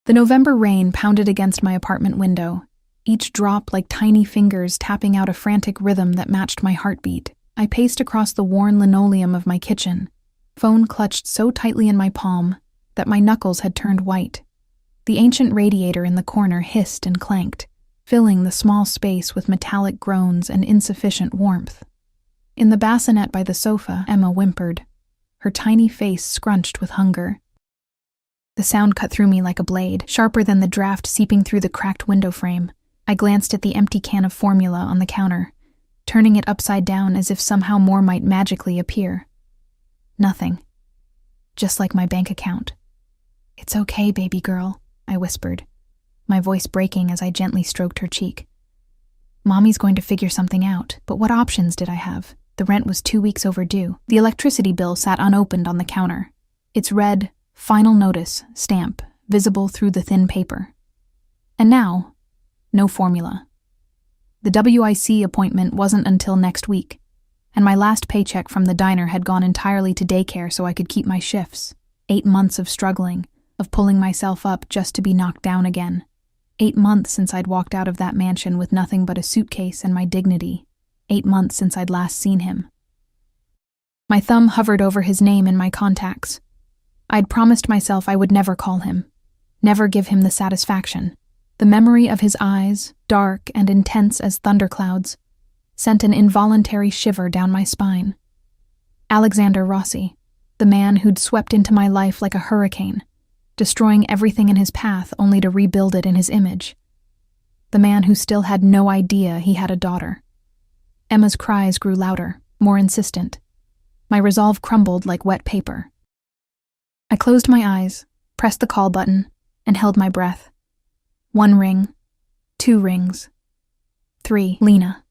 The November rain pounded against my apartment window, each drop like tiny fingers tapping out a frantic rhythm that matched my heartbeat. I paced across the worn linoleum of my kitchen, phone clutched so tightly in my palm that my knuckles had turned white. The ancient radiator in the corner hissed and clanked, filling the small space with metallic groans and insufficient warmth. In the bassinet by the sofa, Emma whimpered, her tiny face scrunched with hunger. The sound cut through me like a blade, sharper than the draft seeping through the cracked window frame. I glanced at the empty can of formula on the counter, turning it upside down as if somehow more might magically appear. Nothing. Just like my bank account. "It's okay, baby girl," I whispered, my voice breaking as I gently stroked her cheek. "Mommy's going to figure something out, but what options did I have? The rent was 2 weeks overdue. The electricity bill sat unopened on the counter, its red, final notice stamp visible through the thin paper. And now, no formula. The WIC appointment wasn't until next week, and my last paycheck from the diner had gone entirely to daycare so I could keep my shifts. 8 months of struggling, of pulling myself up just to be knocked down again. 8 months since I'd walked out of that mansion with nothing but a suitcase and my dignity. 8 months since I'd last seen him. My thumb hovered over his name in my contacts. I'd promised myself I would never call him, never give him the satisfaction. The memory of his eyes, dark and intense as thunderclouds, sent an involuntary shiver down my spine. Alexander Rossi, the man who'd swept into my life like a hurricane, destroying everything in his path only to rebuild it in his image. The man who still had no idea he had a daughter. Emma's cries grew louder, more insistent. My resolve crumbled like wet paper. I closed my eyes, pressed the call button, and held my breath. 1 ring, 2 rings, 3. Lena.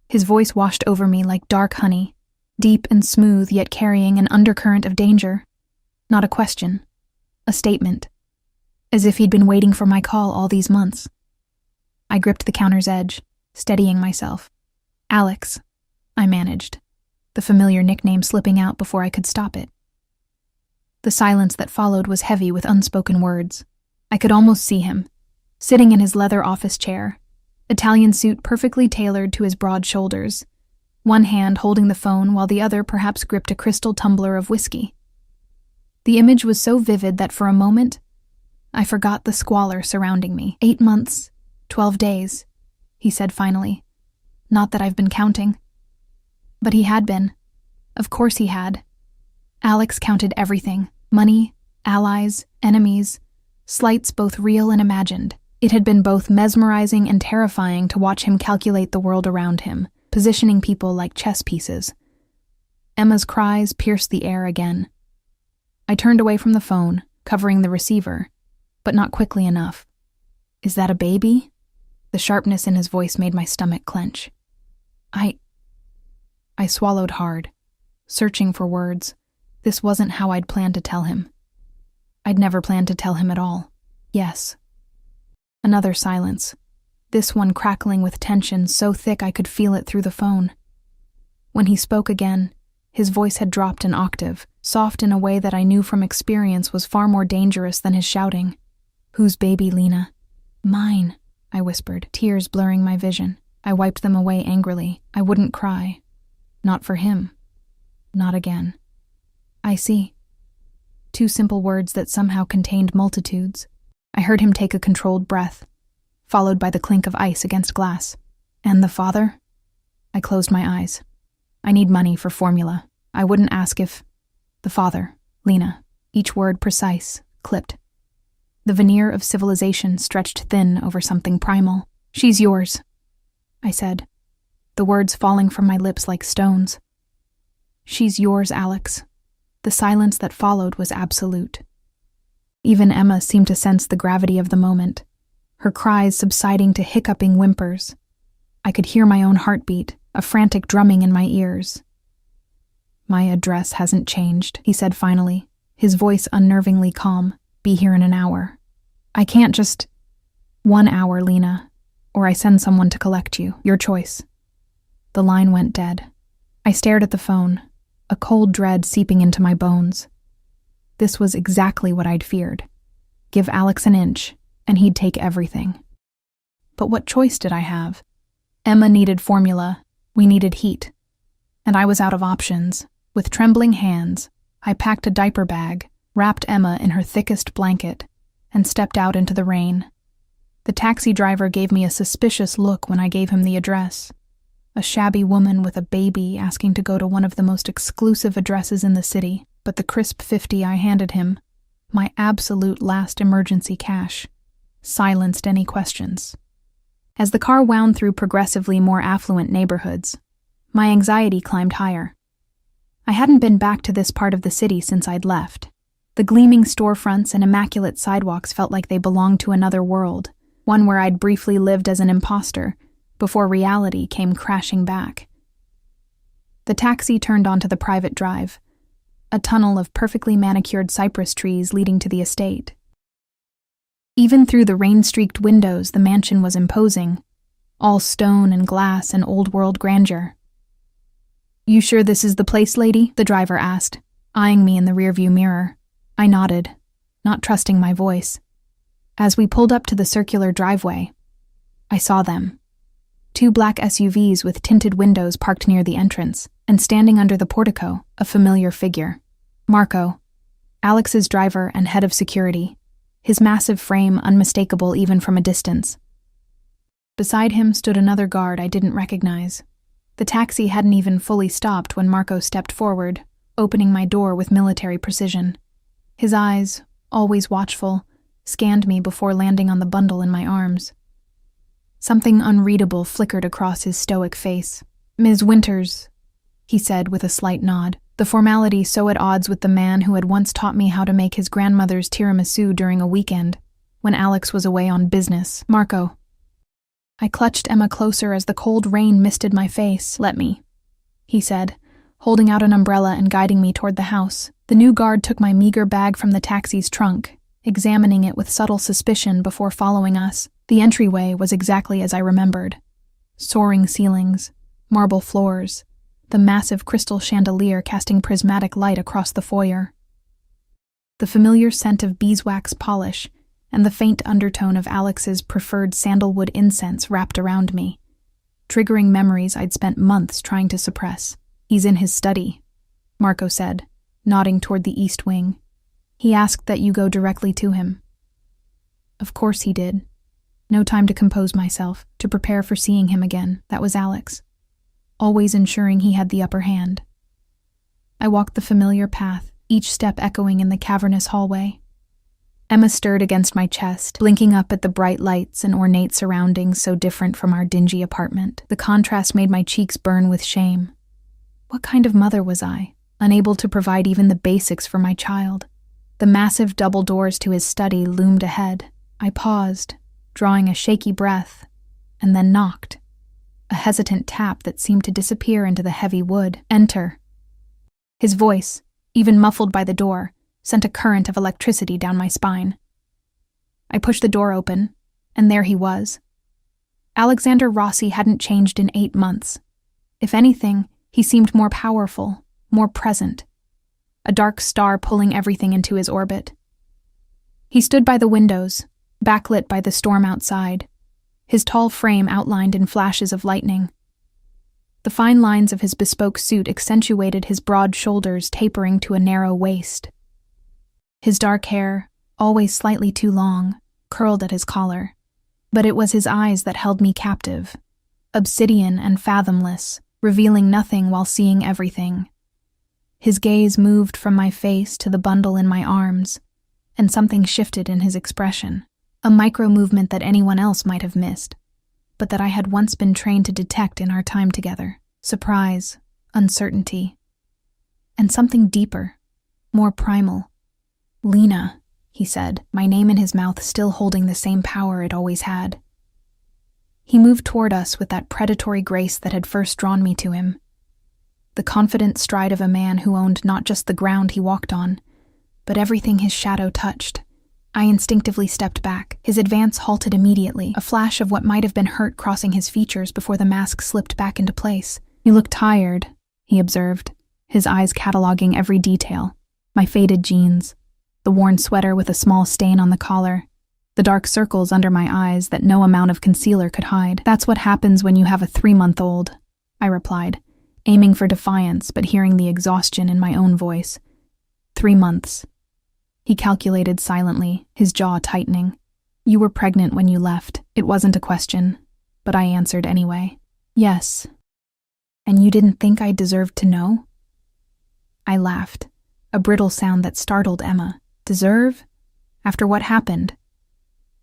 His voice washed over me like dark honey, deep and smooth yet carrying an undercurrent of danger. Not a question, a statement, as if he'd been waiting for my call all these months. I gripped the counter's edge, steadying myself. "Alex," I managed, the familiar nickname slipping out before I could stop it. The silence that followed was heavy with unspoken words. I could almost see him, sitting in his leather office chair, Italian suit perfectly tailored to his broad shoulders, one hand holding the phone while the other perhaps gripped a crystal tumbler of whiskey. The image was so vivid that for a moment, I forgot the squalor surrounding me. 8 months, 12 days, he said finally. Not that I've been counting. But he had been. Of course he had. Alex counted everything. Money, allies, enemies, slights both real and imagined. It had been both mesmerizing and terrifying to watch him calculate the world around him, positioning people like chess pieces. Emma's cries pierced the air again. I turned away from the phone, covering the receiver, but not quickly enough. "Is that a baby?" The sharpness in his voice made my stomach clench. I swallowed hard, searching for words. This wasn't how I'd planned to tell him. I'd never planned to tell him at all. Yes. Another silence, this one crackling with tension so thick I could feel it through the phone. When he spoke again, his voice had dropped an octave, soft in a way that I knew from experience was far more dangerous than his shouting. "Whose baby, Lena?" "Mine," I whispered, tears blurring my vision. I wiped them away angrily. I wouldn't cry. Not for him. Not again. "I see." 2 simple words that somehow contained multitudes. I heard him take a controlled breath, followed by the clink of ice against glass. "And the father?" I closed my eyes. "I need money for formula. I wouldn't ask if—" "The father, Lena." Each word precise, clipped. The veneer of civilization stretched thin over something primal. "She's yours," I said, the words falling from my lips like stones. "She's yours, Alex." The silence that followed was absolute. Even Emma seemed to sense the gravity of the moment, her cries subsiding to hiccuping whimpers. I could hear my own heartbeat, a frantic drumming in my ears. "My address hasn't changed," he said finally, his voice unnervingly calm. "Be here in an hour." "I can't just—" "1 hour, Lena, or I send someone to collect you. Your choice." The line went dead. I stared at the phone, a cold dread seeping into my bones. This was exactly what I'd feared. Give Alex an inch, and he'd take everything. But what choice did I have? Emma needed formula, we needed heat. And I was out of options. With trembling hands, I packed a diaper bag, wrapped Emma in her thickest blanket, and stepped out into the rain. The taxi driver gave me a suspicious look when I gave him the address. A shabby woman with a baby asking to go to one of the most exclusive addresses in the city, but the crisp 50 I handed him, my absolute last emergency cash, silenced any questions. As the car wound through progressively more affluent neighborhoods, my anxiety climbed higher. I hadn't been back to this part of the city since I'd left. The gleaming storefronts and immaculate sidewalks felt like they belonged to another world, one where I'd briefly lived as an imposter, before reality came crashing back. The taxi turned onto the private drive, a tunnel of perfectly manicured cypress trees leading to the estate. Even through the rain-streaked windows, the mansion was imposing, all stone and glass and old-world grandeur. "You sure this is the place, lady?" the driver asked, eyeing me in the rearview mirror. I nodded, not trusting my voice. As we pulled up to the circular driveway, I saw them. 2 black SUVs with tinted windows parked near the entrance, and standing under the portico, a familiar figure. Marco, Alex's driver and head of security, his massive frame unmistakable even from a distance. Beside him stood another guard I didn't recognize. The taxi hadn't even fully stopped when Marco stepped forward, opening my door with military precision. His eyes, always watchful, scanned me before landing on the bundle in my arms. Something unreadable flickered across his stoic face. "Ms. Winters," he said with a slight nod, the formality so at odds with the man who had once taught me how to make his grandmother's tiramisu during a weekend, when Alex was away on business. "Marco." I clutched Emma closer as the cold rain misted my face. "Let me," he said, holding out an umbrella and guiding me toward the house. The new guard took my meager bag from the taxi's trunk, examining it with subtle suspicion before following us. The entryway was exactly as I remembered. Soaring ceilings, marble floors, the massive crystal chandelier casting prismatic light across the foyer. The familiar scent of beeswax polish and the faint undertone of Alex's preferred sandalwood incense wrapped around me, triggering memories I'd spent months trying to suppress. "He's in his study," Marco said, nodding toward the east wing. "He asked that you go directly to him." Of course he did. No time to compose myself, to prepare for seeing him again. That was Alex, always ensuring he had the upper hand. I walked the familiar path, each step echoing in the cavernous hallway. Emma stirred against my chest, blinking up at the bright lights and ornate surroundings so different from our dingy apartment. The contrast made my cheeks burn with shame. What kind of mother was I, unable to provide even the basics for my child? The massive double doors to his study loomed ahead. I paused, drawing a shaky breath, and then knocked. A hesitant tap that seemed to disappear into the heavy wood. "Enter." His voice, even muffled by the door, sent a current of electricity down my spine. I pushed the door open, and there he was. Alexander Rossi hadn't changed in 8 months. If anything, he seemed more powerful, more present, a dark star pulling everything into his orbit. He stood by the windows, backlit by the storm outside, his tall frame outlined in flashes of lightning. The fine lines of his bespoke suit accentuated his broad shoulders tapering to a narrow waist. His dark hair, always slightly too long, curled at his collar, but it was his eyes that held me captive, obsidian and fathomless, revealing nothing while seeing everything. His gaze moved from my face to the bundle in my arms, and something shifted in his expression, a micro-movement that anyone else might have missed, but that I had once been trained to detect in our time together. Surprise, uncertainty, and something deeper, more primal. "Lena," he said, my name in his mouth still holding the same power it always had. He moved toward us with that predatory grace that had first drawn me to him. The confident stride of a man who owned not just the ground he walked on, but everything his shadow touched. I instinctively stepped back. His advance halted immediately, a flash of what might have been hurt crossing his features before the mask slipped back into place. "You look tired," he observed, his eyes cataloging every detail. My faded jeans, The worn sweater with a small stain on the collar, the dark circles under my eyes that no amount of concealer could hide. "That's what happens when you have a 3-month-old, I replied, aiming for defiance but hearing the exhaustion in my own voice. 3 months. He calculated silently, his jaw tightening. "You were pregnant when you left." It wasn't a question, but I answered anyway. "Yes." "And you didn't think I deserved to know?" I laughed, a brittle sound that startled Emma. "Deserve? After what happened?"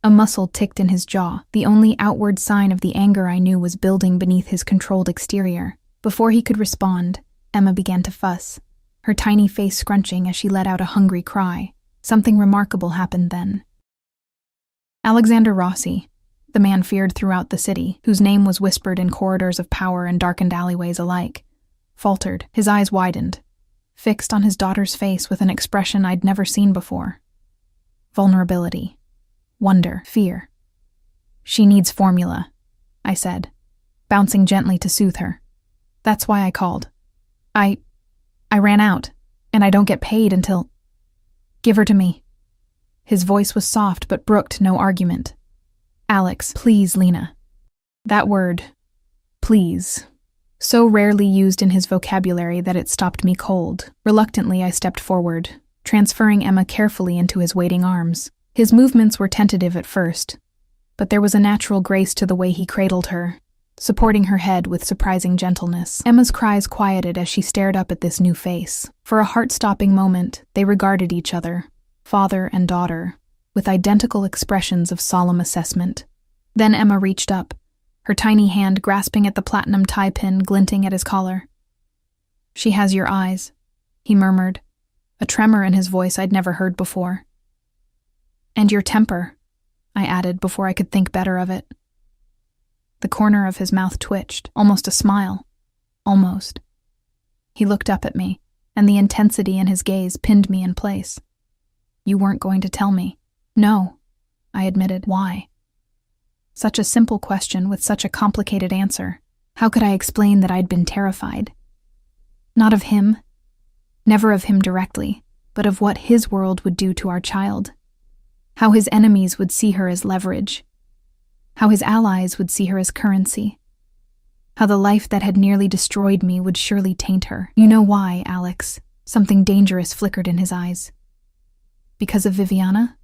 A muscle ticked in his jaw. The only outward sign of the anger I knew was building beneath his controlled exterior. Before he could respond, Emma began to fuss, her tiny face scrunching as she let out a hungry cry. Something remarkable happened then. Alexander Rossi, the man feared throughout the city, whose name was whispered in corridors of power and darkened alleyways alike, faltered. His eyes widened, fixed on his daughter's face with an expression I'd never seen before. Vulnerability. Wonder. Fear. "She needs formula," I said, bouncing gently to soothe her. "That's why I called. I ran out, and I don't get paid until... Give her to me." His voice was soft but brooked no argument. "Alex, please, Lena." That word, please, so rarely used in his vocabulary that it stopped me cold. Reluctantly, I stepped forward, transferring Emma carefully into his waiting arms. His movements were tentative at first, but there was a natural grace to the way he cradled her, supporting her head with surprising gentleness. Emma's cries quieted as she stared up at this new face. For a heart-stopping moment, they regarded each other, father and daughter, with identical expressions of solemn assessment. Then Emma reached up, her tiny hand grasping at the platinum tie pin glinting at his collar. "She has your eyes," he murmured, a tremor in his voice I'd never heard before. "And your temper," I added before I could think better of it. The corner of his mouth twitched, almost a smile. Almost. He looked up at me, and the intensity in his gaze pinned me in place. "You weren't going to tell me." "No," I admitted. "Why?" Such a simple question with such a complicated answer. How could I explain that I'd been terrified? Not of him, never of him directly, but of what his world would do to our child. How his enemies would see her as leverage. How his allies would see her as currency. How the life that had nearly destroyed me would surely taint her. "You know why, Alex?" Something dangerous flickered in his eyes. "Because of Viviana?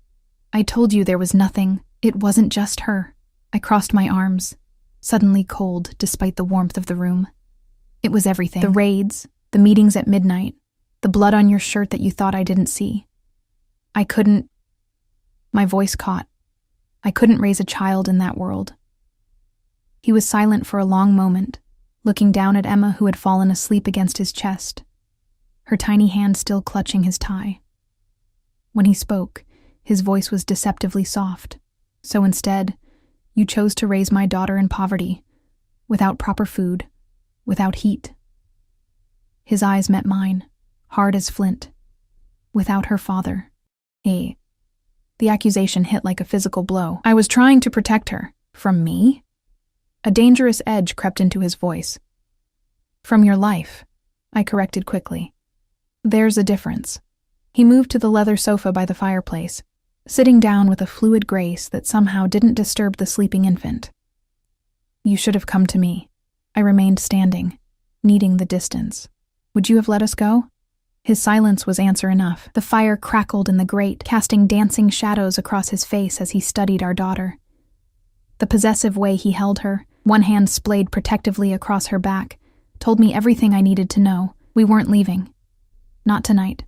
I told you there was nothing. It wasn't just her." I crossed my arms, suddenly cold despite the warmth of the room. "It was everything. The raids, the meetings at midnight, the blood on your shirt that you thought I didn't see. I couldn't..." My voice caught. I couldn't raise a child in that world. He was silent for a long moment, looking down at Emma, who had fallen asleep against his chest, her tiny hand still clutching his tie. When he spoke, his voice was deceptively soft. "So instead, you chose to raise my daughter in poverty, without proper food, without heat." His eyes met mine, hard as flint. "Without her father." The accusation hit like a physical blow. "I was trying to protect her." "From me?" A dangerous edge crept into his voice. "From your life," I corrected quickly. "There's a difference." He moved to the leather sofa by the fireplace, sitting down with a fluid grace that somehow didn't disturb the sleeping infant. "You should have come to me." I remained standing, needing the distance. "Would you have let us go?" His silence was answer enough. The fire crackled in the grate, casting dancing shadows across his face as he studied our daughter. The possessive way he held her, one hand splayed protectively across her back, told me everything I needed to know. We weren't leaving. Not tonight.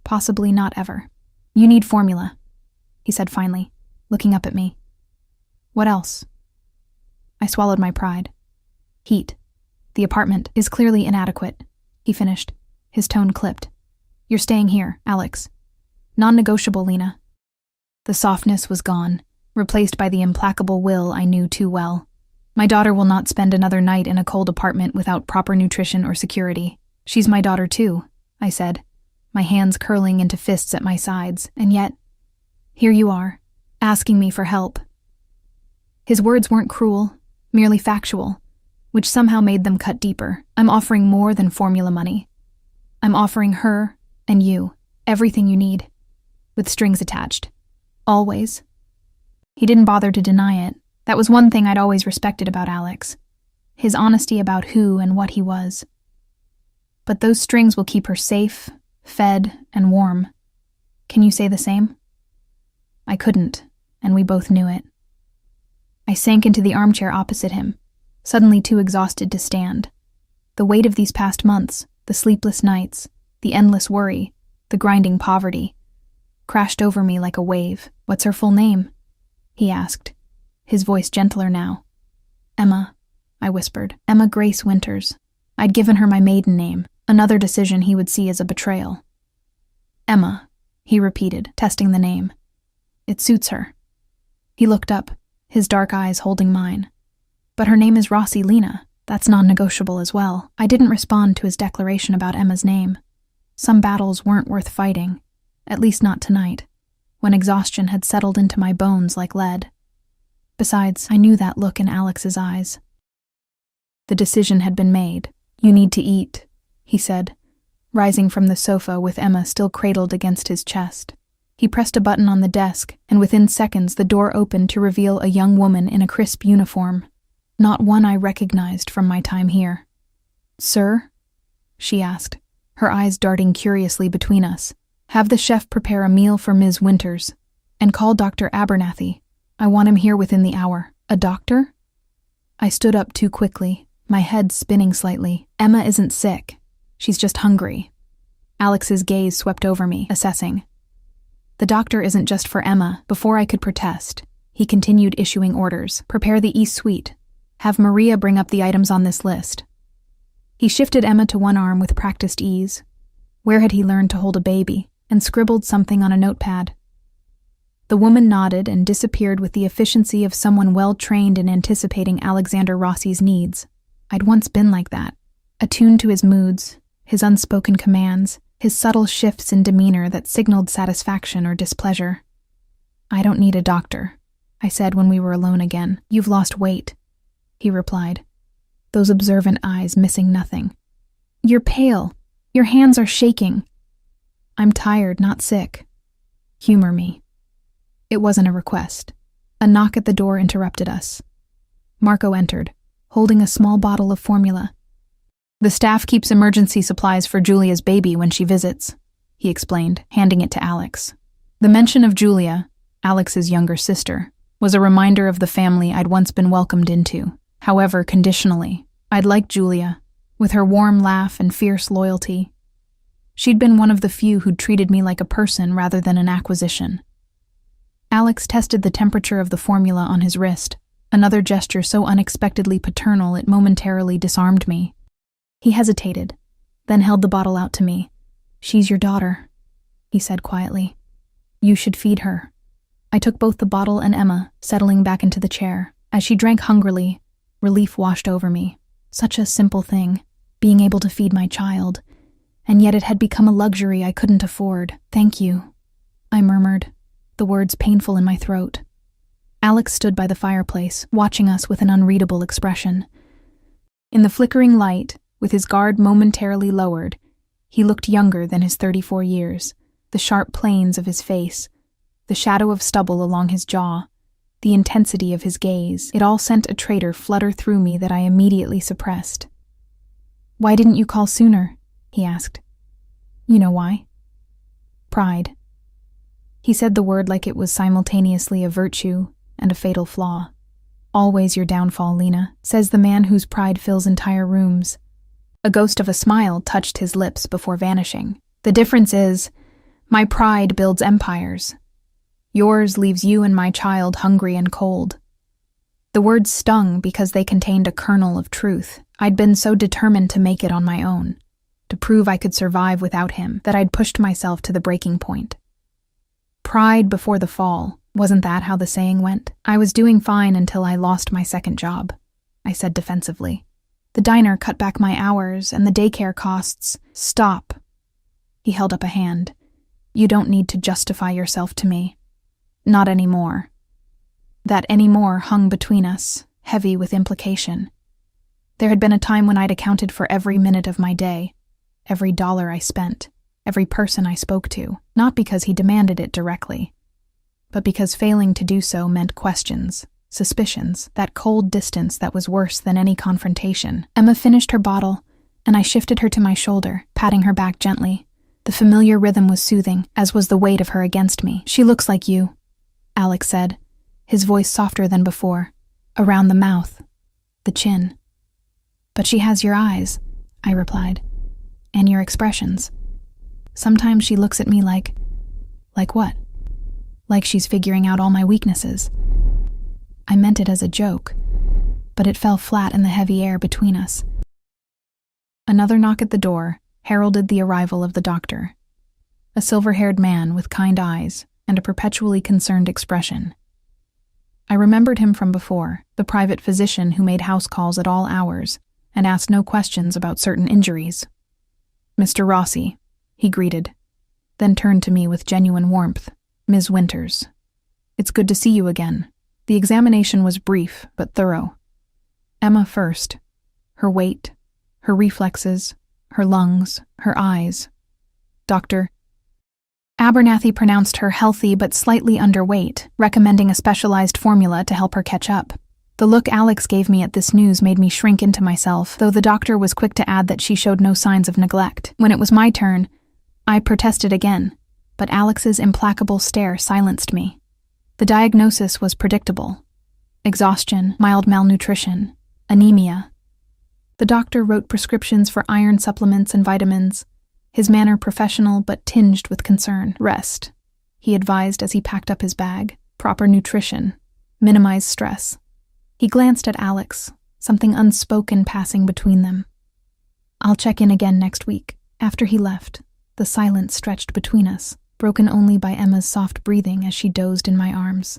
Possibly not ever. "You need formula," he said finally, looking up at me. "What else?" I swallowed my pride. "Heat. The apartment is clearly inadequate," he finished, his tone clipped. "You're staying here, Alex. Non-negotiable, Lena." The softness was gone, replaced by the implacable will I knew too well. "My daughter will not spend another night in a cold apartment without proper nutrition or security. She's my daughter too," I said, my hands curling into fists at my sides, "and yet, here you are, asking me for help." His words weren't cruel, merely factual, which somehow made them cut deeper. "I'm offering more than formula money. I'm offering her, and you, everything you need. with strings attached. Always. He didn't bother to deny it. That was one thing I'd always respected about Alex. His honesty about who and what he was. But those strings will keep her safe, fed, and warm. Can you say the same? I couldn't, and we both knew it. I sank into the armchair opposite him, suddenly too exhausted to stand. The weight of these past months, the sleepless nights, the endless worry, the grinding poverty, crashed over me like a wave. "What's her full name?" he asked, his voice gentler now. "Emma," I whispered. "Emma Grace Winters." I'd given her my maiden name, another decision he would see as a betrayal. "Emma," he repeated, testing the name. "It suits her." He looked up, his dark eyes holding mine. "But her name is Rossi-Lena. That's non-negotiable as well." I didn't respond to his declaration about Emma's name. Some battles weren't worth fighting, at least not tonight, when exhaustion had settled into my bones like lead. Besides, I knew that look in Alex's eyes. The decision had been made. "You need to eat," he said, rising from the sofa with Emma still cradled against his chest. He pressed a button on the desk, and within seconds the door opened to reveal a young woman in a crisp uniform, not one I recognized from my time here. "Sir?" she asked, her eyes darting curiously between us. "Have the chef prepare a meal for Ms. Winters, and call Dr. Abernathy. I want him here within the hour." "A doctor?" I stood up too quickly, my head spinning slightly. "Emma isn't sick. She's just hungry." Alex's gaze swept over me, assessing. "The doctor isn't just for Emma." Before I could protest, he continued issuing orders. "Prepare the East Suite. Have Maria bring up the items on this list." He shifted Emma to one arm with practiced ease. Where had he learned to hold a baby? And scribbled something on a notepad. The woman nodded and disappeared with the efficiency of someone well-trained in anticipating Alexander Rossi's needs. I'd once been like that, attuned to his moods, his unspoken commands, his subtle shifts in demeanor that signaled satisfaction or displeasure. "I don't need a doctor," I said when we were alone again. "You've lost weight," he replied, those observant eyes missing nothing. "You're pale. Your hands are shaking." "I'm tired, not sick. Humor me." It wasn't a request. A knock at the door interrupted us. Marco entered, holding a small bottle of formula. "The staff keeps emergency supplies for Julia's baby when she visits," he explained, handing it to Alex. The mention of Julia, Alex's younger sister, was a reminder of the family I'd once been welcomed into, however conditionally. I'd liked Julia, with her warm laugh and fierce loyalty. She'd been one of the few who'd treated me like a person rather than an acquisition. Alex tested the temperature of the formula on his wrist, another gesture so unexpectedly paternal it momentarily disarmed me. He hesitated, then held the bottle out to me. "She's your daughter," he said quietly. "You should feed her." I took both the bottle and Emma, settling back into the chair. As she drank hungrily, relief washed over me. Such a simple thing, being able to feed my child, and yet it had become a luxury I couldn't afford. "Thank you," I murmured, the words painful in my throat. Alex stood by the fireplace, watching us with an unreadable expression. In the flickering light, with his guard momentarily lowered, he looked younger than his 34 years, the sharp planes of his face, the shadow of stubble along his jaw, the intensity of his gaze. It all sent a traitor flutter through me that I immediately suppressed. "Why didn't you call sooner?" he asked. "You know why?" "Pride." He said the word like it was simultaneously a virtue and a fatal flaw. "Always your downfall, Lena," says the man whose pride fills entire rooms. A ghost of a smile touched his lips before vanishing. "The difference is, my pride builds empires. Yours leaves you and my child hungry and cold." The words stung because they contained a kernel of truth. I'd been so determined to make it on my own, to prove I could survive without him, that I'd pushed myself to the breaking point. Pride before the fall, wasn't that how the saying went? "I was doing fine until I lost my second job," I said defensively. "The diner cut back my hours and the daycare costs." "Stop." He held up a hand. "You don't need to justify yourself to me. Not anymore." That anymore hung between us, heavy with implication. There had been a time when I'd accounted for every minute of my day, every dollar I spent. every person I spoke to, not because he demanded it directly, but because failing to do so meant questions, suspicions, that cold distance that was worse than any confrontation. Emma finished her bottle, and I shifted her to my shoulder, patting her back gently. The familiar rhythm was soothing, as was the weight of her against me. "She looks like you," Alex said, his voice softer than before. "Around the mouth, the chin." "But she has your eyes," I replied, "and your expressions. Sometimes she looks at me like what? Like she's figuring out all my weaknesses." I meant it as a joke, but it fell flat in the heavy air between us. Another knock at the door heralded the arrival of the doctor, a silver-haired man with kind eyes and a perpetually concerned expression. I remembered him from before, the private physician who made house calls at all hours and asked no questions about certain injuries. "Mr. Rossi," he greeted, then turned to me with genuine warmth. "Ms. Winters, it's good to see you again." The examination was brief but thorough. Emma first. Her weight, her reflexes, her lungs, her eyes. Dr. Abernathy pronounced her healthy but slightly underweight, recommending a specialized formula to help her catch up. The look Alex gave me at this news made me shrink into myself, though the doctor was quick to add that she showed no signs of neglect. When it was my turn, I protested again, but Alex's implacable stare silenced me. The diagnosis was predictable: exhaustion, mild malnutrition, anemia. The doctor wrote prescriptions for iron supplements and vitamins, his manner professional but tinged with concern. "Rest," he advised as he packed up his bag. "Proper nutrition. Minimize stress." He glanced at Alex, something unspoken passing between them. "I'll check in again next week." After he left, the silence stretched between us, broken only by Emma's soft breathing as she dozed in my arms.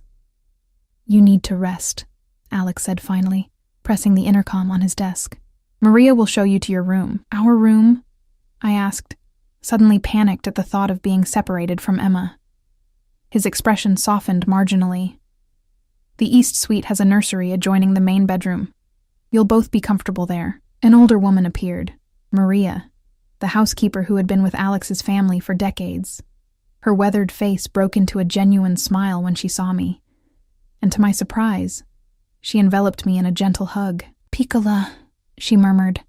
"You need to rest," Alex said finally, pressing the intercom on his desk. "Maria will show you to your room." "Our room?" I asked, suddenly panicked at the thought of being separated from Emma. His expression softened marginally. "The East Suite has a nursery adjoining the main bedroom. You'll both be comfortable there." An older woman appeared, Maria, the housekeeper who had been with Alex's family for decades. Her weathered face broke into a genuine smile when she saw me, and to my surprise, she enveloped me in a gentle hug. "Piccola," she murmured,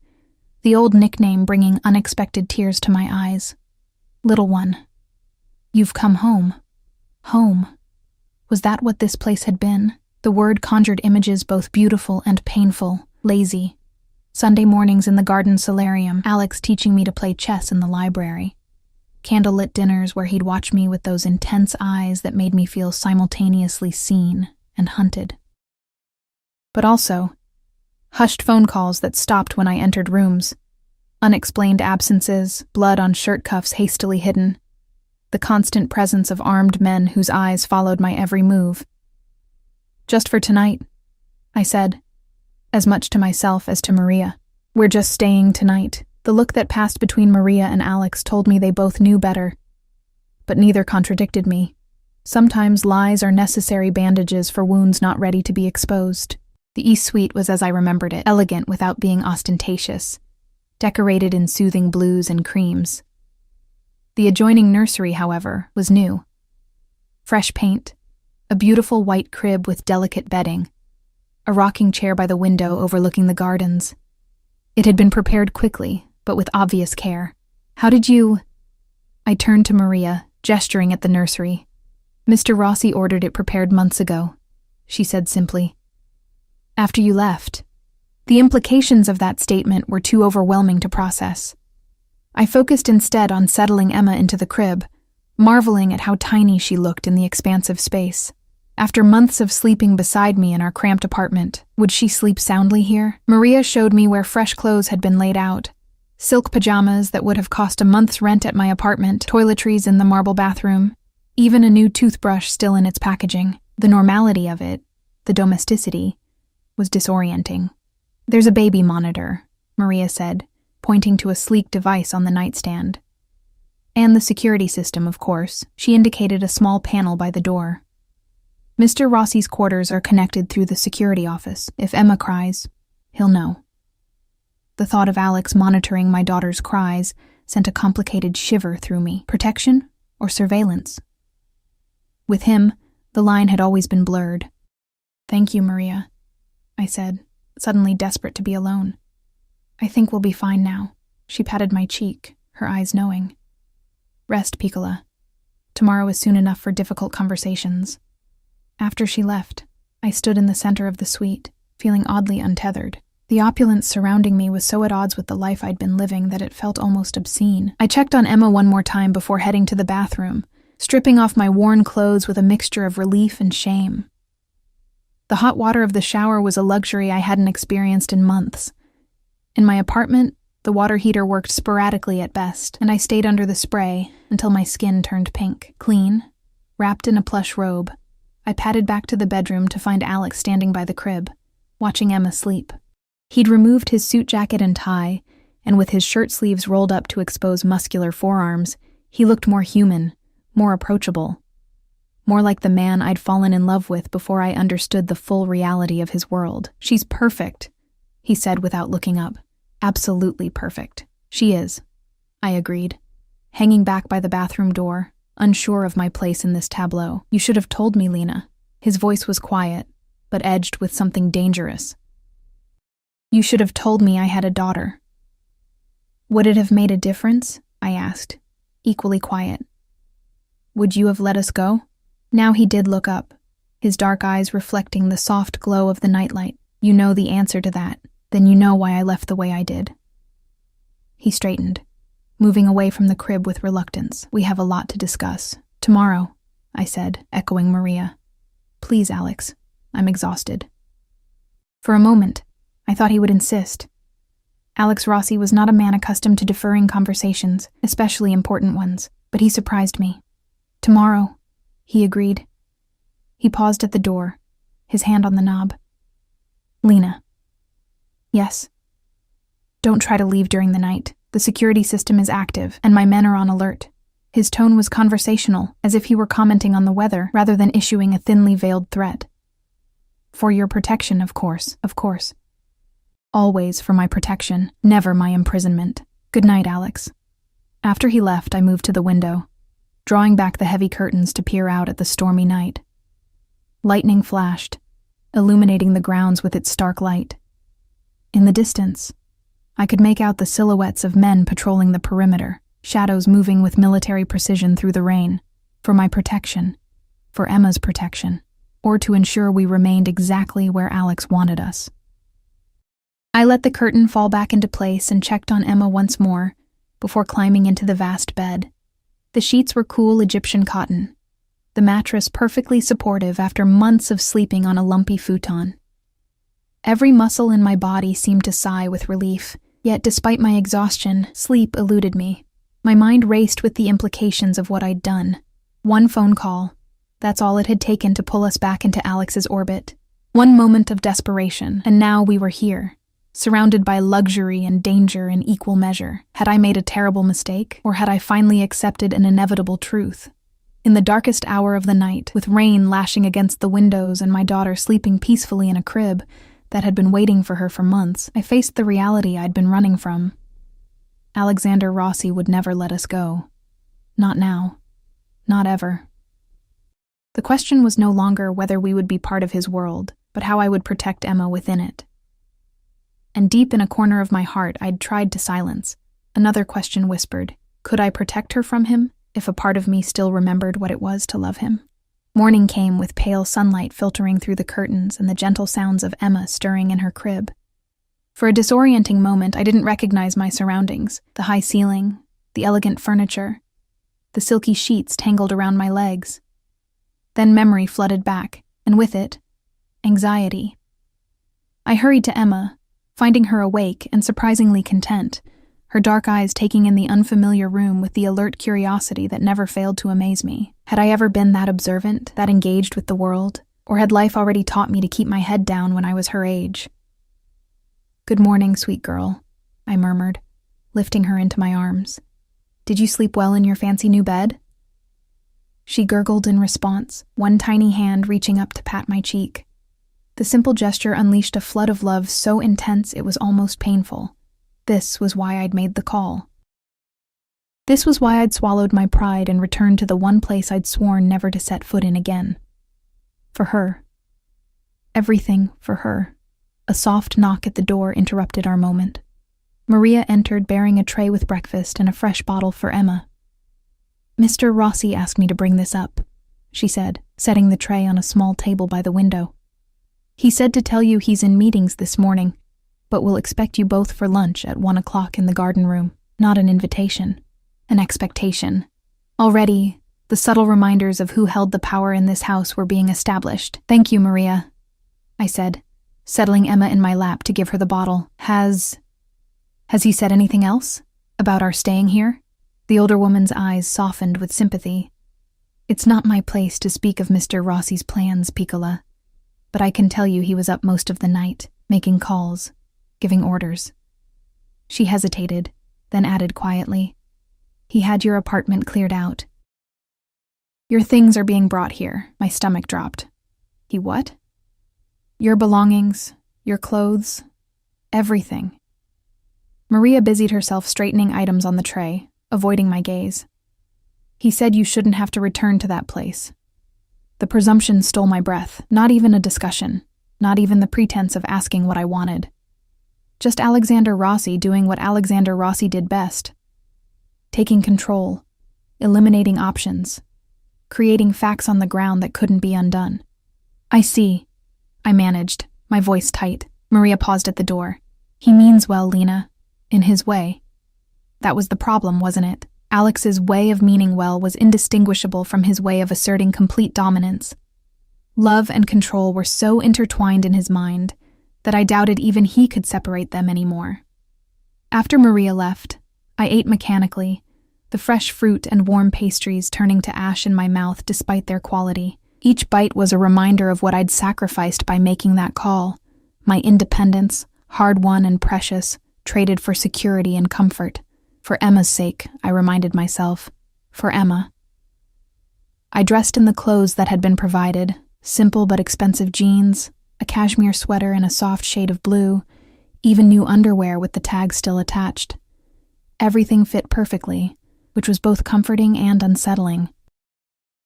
the old nickname bringing unexpected tears to my eyes. "Little one. You've come home." Home. Was that what this place had been? The word conjured images both beautiful and painful. Lazy. Sunday mornings in the garden solarium, Alex teaching me to play chess in the library. Candlelit dinners where he'd watch me with those intense eyes that made me feel simultaneously seen and hunted. But also, hushed phone calls that stopped when I entered rooms, unexplained absences, blood on shirt cuffs hastily hidden, the constant presence of armed men whose eyes followed my every move. "Just for tonight," I said, as much to myself as to Maria. "We're just staying tonight." The look that passed between Maria and Alex told me they both knew better, but neither contradicted me. Sometimes lies are necessary bandages for wounds not ready to be exposed. The East Suite was as I remembered it, elegant without being ostentatious, decorated in soothing blues and creams. The adjoining nursery, however, was new. Fresh paint, a beautiful white crib with delicate bedding, a rocking chair by the window overlooking the gardens. It had been prepared quickly, but with obvious care. "How did you—" I turned to Maria, gesturing at the nursery. "Mr. Rossi ordered it prepared months ago," she said simply. "After you left." The implications of that statement were too overwhelming to process. I focused instead on settling Emma into the crib, marveling at how tiny she looked in the expansive space. After months of sleeping beside me in our cramped apartment, would she sleep soundly here? Maria showed me where fresh clothes had been laid out. Silk pajamas that would have cost a month's rent at my apartment, toiletries in the marble bathroom, even a new toothbrush still in its packaging. The normality of it, the domesticity, was disorienting. "There's a baby monitor," Maria said, pointing to a sleek device on the nightstand. "And the security system, of course." She indicated a small panel by the door. "Mr. Rossi's quarters are connected through the security office. If Emma cries, he'll know." The thought of Alex monitoring my daughter's cries sent a complicated shiver through me. Protection or surveillance? With him, the line had always been blurred. "Thank you, Maria," I said, suddenly desperate to be alone. "I think we'll be fine now." She patted my cheek, her eyes knowing. "Rest, Piccola. Tomorrow is soon enough for difficult conversations." After she left, I stood in the center of the suite, feeling oddly untethered. The opulence surrounding me was so at odds with the life I'd been living that it felt almost obscene. I checked on Emma one more time before heading to the bathroom, stripping off my worn clothes with a mixture of relief and shame. The hot water of the shower was a luxury I hadn't experienced in months. In my apartment, the water heater worked sporadically at best, and I stayed under the spray until my skin turned pink. Clean, wrapped in a plush robe, I padded back to the bedroom to find Alex standing by the crib, watching Emma sleep. He'd removed his suit jacket and tie, and with his shirt sleeves rolled up to expose muscular forearms, he looked more human, more approachable. More like the man I'd fallen in love with before I understood the full reality of his world. "She's perfect," he said without looking up. "Absolutely perfect." "She is," I agreed, hanging back by the bathroom door, unsure of my place in this tableau. "You should have told me, Lena." His voice was quiet, but edged with something dangerous. "You should have told me I had a daughter." "Would it have made a difference?" I asked, equally quiet. "Would you have let us go?" Now he did look up, his dark eyes reflecting the soft glow of the nightlight. "You know the answer to that. Then you know why I left the way I did." He straightened, moving away from the crib with reluctance. "We have a lot to discuss. Tomorrow," I said, echoing Maria. "Please, Alex. I'm exhausted." For a moment, I thought he would insist. Alex Rossi was not a man accustomed to deferring conversations, especially important ones, but he surprised me. "Tomorrow," he agreed. He paused at the door, his hand on the knob. "Lena." "Yes." "Don't try to leave during the night. The security system is active, and my men are on alert." His tone was conversational, as if he were commenting on the weather rather than issuing a thinly veiled threat. "For your protection, of course, of course." "Always for my protection, never my imprisonment. Good night, Alex." After he left, I moved to the window, drawing back the heavy curtains to peer out at the stormy night. Lightning flashed, illuminating the grounds with its stark light. In the distance, I could make out the silhouettes of men patrolling the perimeter, shadows moving with military precision through the rain, for my protection, for Emma's protection, or to ensure we remained exactly where Alex wanted us. I let the curtain fall back into place and checked on Emma once more, before climbing into the vast bed. The sheets were cool Egyptian cotton, the mattress perfectly supportive after months of sleeping on a lumpy futon. Every muscle in my body seemed to sigh with relief, yet despite my exhaustion, sleep eluded me. My mind raced with the implications of what I'd done. One phone call, that's all it had taken to pull us back into Alex's orbit. One moment of desperation, and now we were here, surrounded by luxury and danger in equal measure. Had I made a terrible mistake, or had I finally accepted an inevitable truth? In the darkest hour of the night, with rain lashing against the windows and my daughter sleeping peacefully in a crib that had been waiting for her for months, I faced the reality I'd been running from. Alexander Rossi would never let us go. Not now. Not ever. The question was no longer whether we would be part of his world, but how I would protect Emma within it. And deep in a corner of my heart I'd tried to silence. Another question whispered, could I protect her from him, if a part of me still remembered what it was to love him? Morning came with pale sunlight filtering through the curtains and the gentle sounds of Emma stirring in her crib. For a disorienting moment, I didn't recognize my surroundings, the high ceiling, the elegant furniture, the silky sheets tangled around my legs. Then memory flooded back, and with it, anxiety. I hurried to Emma, finding her awake and surprisingly content, her dark eyes taking in the unfamiliar room with the alert curiosity that never failed to amaze me. Had I ever been that observant, that engaged with the world, or had life already taught me to keep my head down when I was her age? "Good morning, sweet girl," I murmured, lifting her into my arms. "Did you sleep well in your fancy new bed?" She gurgled in response, one tiny hand reaching up to pat my cheek. The simple gesture unleashed a flood of love so intense it was almost painful. This was why I'd made the call. This was why I'd swallowed my pride and returned to the one place I'd sworn never to set foot in again. For her. Everything for her. A soft knock at the door interrupted our moment. Maria entered bearing a tray with breakfast and a fresh bottle for Emma. "Mr. Rossi asked me to bring this up," she said, setting the tray on a small table by the window. "He said to tell you he's in meetings this morning, but will expect you both for lunch at 1 o'clock in the garden room. Not an invitation, an expectation." Already, the subtle reminders of who held the power in this house were being established. "Thank you, Maria," I said, settling Emma in my lap to give her the bottle. Has he said anything else? About our staying here?" The older woman's eyes softened with sympathy. "It's not my place to speak of Mr. Rossi's plans, Piccola, but I can tell you he was up most of the night, making calls, giving orders." She hesitated, then added quietly, "He had your apartment cleared out." "Your things are being brought here." My stomach dropped. "He what?" "Your belongings, your clothes, everything." Maria busied herself straightening items on the tray, avoiding my gaze. "He said you shouldn't have to return to that place." The presumption stole my breath. Not even a discussion, not even the pretense of asking what I wanted. Just Alexander Rossi doing what Alexander Rossi did best. Taking control, eliminating options, creating facts on the ground that couldn't be undone. "I see," I managed, my voice tight. Maria paused at the door. "He means well, Lena. In his way." That was the problem, wasn't it? Alex's way of meaning well was indistinguishable from his way of asserting complete dominance. Love and control were so intertwined in his mind that I doubted even he could separate them anymore. After Maria left, I ate mechanically, the fresh fruit and warm pastries turning to ash in my mouth despite their quality. Each bite was a reminder of what I'd sacrificed by making that call. My independence, hard-won and precious, traded for security and comfort. For Emma's sake, I reminded myself. For Emma. I dressed in the clothes that had been provided, simple but expensive jeans, a cashmere sweater in a soft shade of blue, even new underwear with the tag still attached. Everything fit perfectly, which was both comforting and unsettling.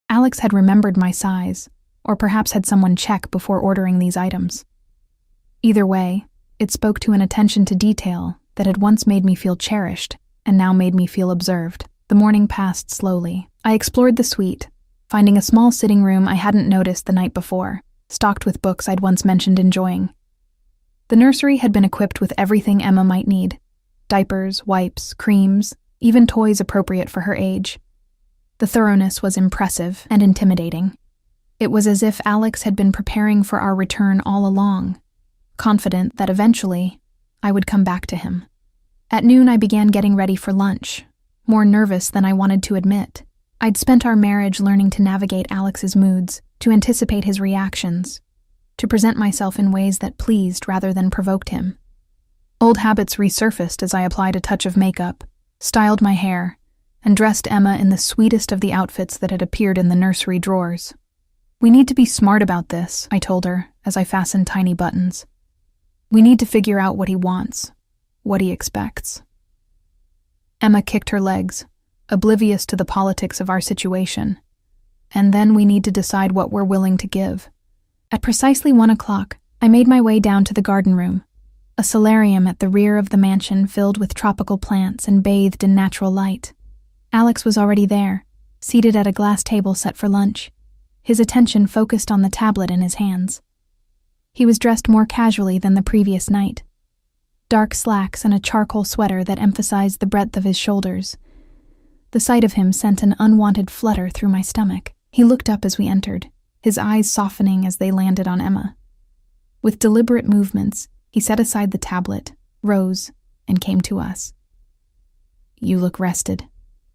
Alex had remembered my size, or perhaps had someone check before ordering these items. Either way, it spoke to an attention to detail that had once made me feel cherished and now made me feel observed. The morning passed slowly. I explored the suite, finding a small sitting room I hadn't noticed the night before, stocked with books I'd once mentioned enjoying. The nursery had been equipped with everything Emma might need: diapers, wipes, creams, even toys appropriate for her age. The thoroughness was impressive and intimidating. It was as if Alex had been preparing for our return all along, confident that eventually I would come back to him. At noon, I began getting ready for lunch, more nervous than I wanted to admit. I'd spent our marriage learning to navigate Alex's moods, to anticipate his reactions, to present myself in ways that pleased rather than provoked him. Old habits resurfaced as I applied a touch of makeup, styled my hair, and dressed Emma in the sweetest of the outfits that had appeared in the nursery drawers. "We need to be smart about this," I told her as I fastened tiny buttons. "We need to figure out what he wants, what he expects." Emma kicked her legs, oblivious to the politics of our situation. "And then we need to decide what we're willing to give." At precisely 1 o'clock, I made my way down to the garden room, a solarium at the rear of the mansion filled with tropical plants and bathed in natural light. Alex was already there, seated at a glass table set for lunch, his attention focused on the tablet in his hands. He was dressed more casually than the previous night. Dark slacks and a charcoal sweater that emphasized the breadth of his shoulders. The sight of him sent an unwanted flutter through my stomach. He looked up as we entered, his eyes softening as they landed on Emma. With deliberate movements, he set aside the tablet, rose, and came to us. "You look rested,"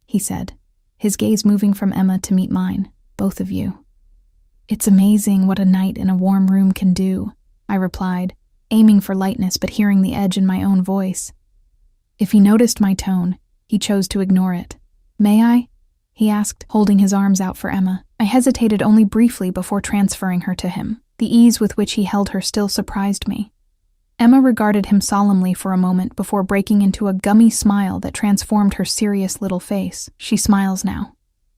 he said, his gaze moving from Emma to meet mine, "both of you." "It's amazing what a night in a warm room can do," I replied, aiming for lightness but hearing the edge in my own voice. If he noticed my tone, he chose to ignore it. "May I?" he asked, holding his arms out for Emma. I hesitated only briefly before transferring her to him. The ease with which he held her still surprised me. Emma regarded him solemnly for a moment before breaking into a gummy smile that transformed her serious little face. "She smiles now,"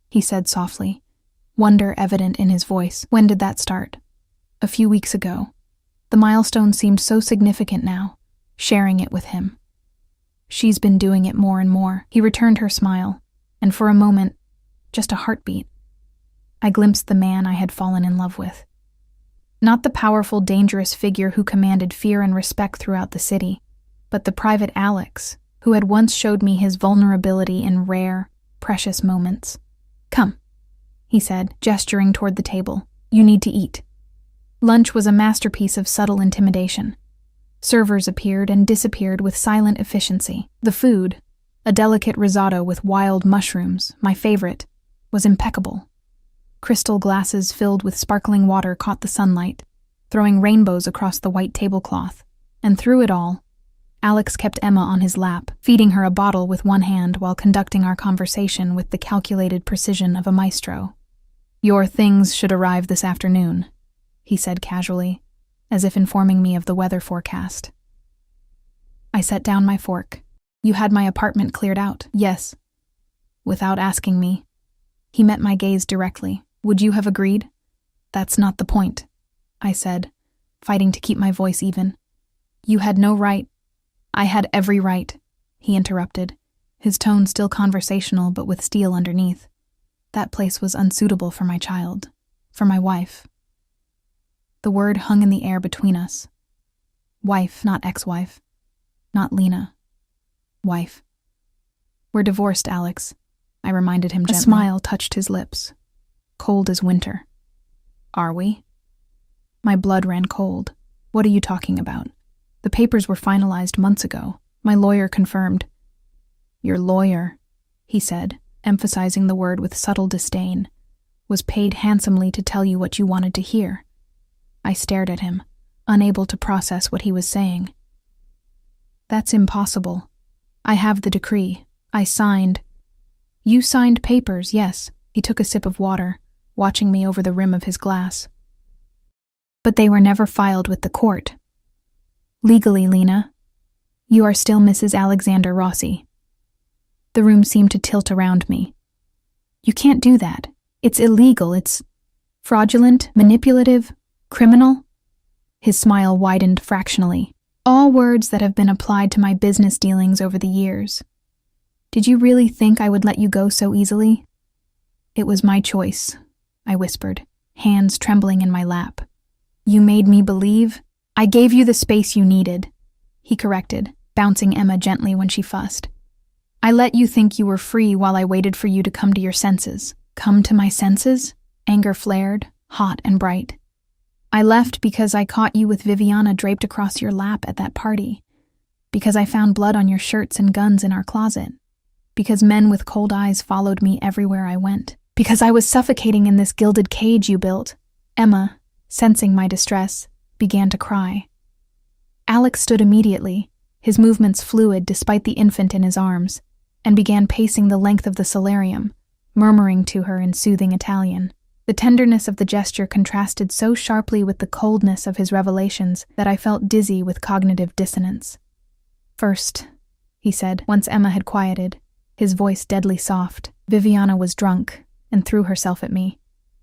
he said softly, wonder evident in his voice. "When did that start?" "A few weeks ago." The milestone seemed so significant now, sharing it with him. "She's been doing it more and more." He returned her smile, and for a moment, just a heartbeat, I glimpsed the man I had fallen in love with. Not the powerful, dangerous figure who commanded fear and respect throughout the city, but the private Alex, who had once showed me his vulnerability in rare, precious moments. "Come," he said, gesturing toward the table. "You need to eat." Lunch was a masterpiece of subtle intimidation. Servers appeared and disappeared with silent efficiency. The food, a delicate risotto with wild mushrooms, my favorite, was impeccable. Crystal glasses filled with sparkling water caught the sunlight, throwing rainbows across the white tablecloth. And through it all, Alex kept Emma on his lap, feeding her a bottle with one hand while conducting our conversation with the calculated precision of a maestro. "Your things should arrive this afternoon," he said casually, as if informing me of the weather forecast. I set down my fork. "You had my apartment cleared out?" "Yes." Without asking me, he met my gaze directly. "Would you have agreed?" "That's not the point," I said, fighting to keep my voice even. "You had no right." "I had every right," he interrupted, his tone still conversational but with steel underneath. "That place was unsuitable for my child, for my wife." The word hung in the air between us. Wife, not ex-wife. Not Lena. Wife. "We're divorced, Alex," I reminded him gently. A smile touched his lips. "Cold as winter." "Are we?" My blood ran cold. "What are you talking about?" "The papers were finalized months ago. My lawyer confirmed." "Your lawyer," he said, emphasizing the word with subtle disdain, "was paid handsomely to tell you what you wanted to hear." I stared at him, unable to process what he was saying. "That's impossible. I have the decree. I signed." "You signed papers, yes." He took a sip of water, watching me over the rim of his glass. "But they were never filed with the court. Legally, Lena, you are still Mrs. Alexander Rossi." The room seemed to tilt around me. "You can't do that. It's illegal. It's fraudulent, manipulative, criminal." His smile widened fractionally. "All words that have been applied to my business dealings over the years. Did you really think I would let you go so easily?" "It was my choice," I whispered, hands trembling in my lap. "You made me believe." "I gave you the space you needed," he corrected, bouncing Emma gently when she fussed. "I let you think you were free while I waited for you to come to your senses." "Come to my senses?" Anger flared, hot and bright. "I left because I caught you with Viviana draped across your lap at that party. Because I found blood on your shirts and guns in our closet. Because men with cold eyes followed me everywhere I went. Because I was suffocating in this gilded cage you built." Emma, sensing my distress, began to cry. Alex stood immediately, his movements fluid despite the infant in his arms, and began pacing the length of the solarium, murmuring to her in soothing Italian. The tenderness of the gesture contrasted so sharply with the coldness of his revelations that I felt dizzy with cognitive dissonance. "First," he said, once Emma had quieted, his voice deadly soft, "Viviana was drunk and threw herself at me.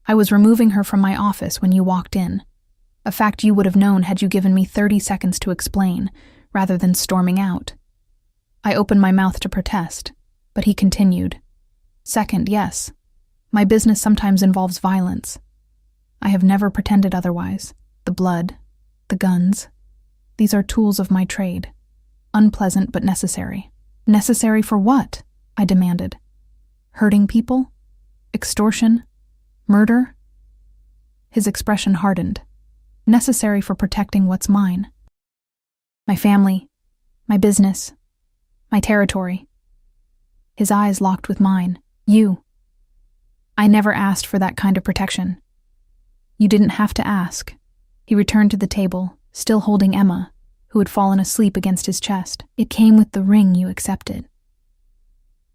I was removing her from my office when you walked in. A fact you would have known had you given me 30 seconds to explain, rather than storming out." I opened my mouth to protest, but he continued. "Second, yes. My business sometimes involves violence. I have never pretended otherwise. The blood, the guns, these are tools of my trade. Unpleasant but necessary." "Necessary for what?" I demanded. "Hurting people? Extortion? Murder?" His expression hardened. "Necessary for protecting what's mine. My family, my business, my territory." His eyes locked with mine. "You. I never asked for that kind of protection." "You didn't have to ask." He returned to the table, still holding Emma, who had fallen asleep against his chest. "It came with the ring you accepted."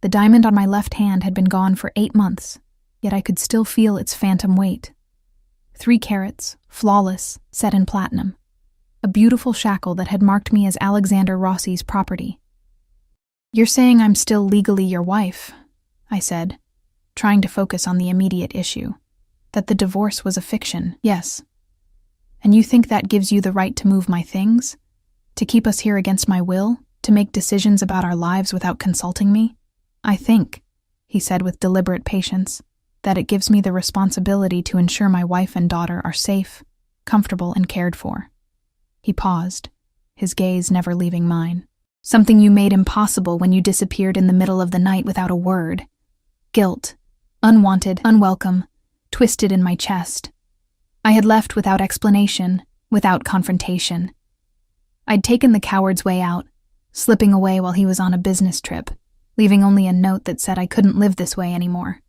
The diamond on my left hand had been gone for 8 months, yet I could still feel its phantom weight. 3 carats, flawless, set in platinum. a beautiful shackle that had marked me as Alexander Rossi's property. "You're saying I'm still legally your wife," I said, trying to focus on the immediate issue. "That the divorce was a fiction, yes. And you think that gives you the right to move my things? To keep us here against my will? To make decisions about our lives without consulting me? I think," he said with deliberate patience, "that it gives me the responsibility to ensure my wife and daughter are safe, comfortable, and cared for." He paused, his gaze never leaving mine. "Something you made impossible when you disappeared in the middle of the night without a word. Guilt, unwanted, unwelcome, twisted in my chest. I had left without explanation, without confrontation. I'd taken the coward's way out, slipping away while he was on a business trip, leaving only a note that said I couldn't live this way anymore.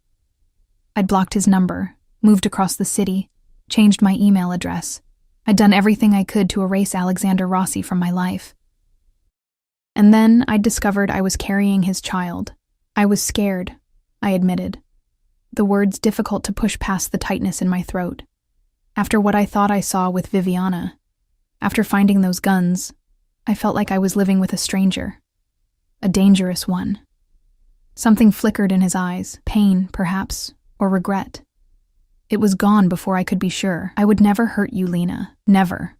I'd blocked his number, moved across the city, changed my email address. I'd done everything I could to erase Alexander Rossi from my life. And then I'd discovered I was carrying his child. I was scared, I admitted, the words difficult to push past the tightness in my throat. After what I thought I saw with Viviana, after finding those guns, I felt like I was living with a stranger, a dangerous one. Something flickered in his eyes, pain, perhaps, or regret. It was gone before I could be sure. "I would never hurt you, Lena. Never."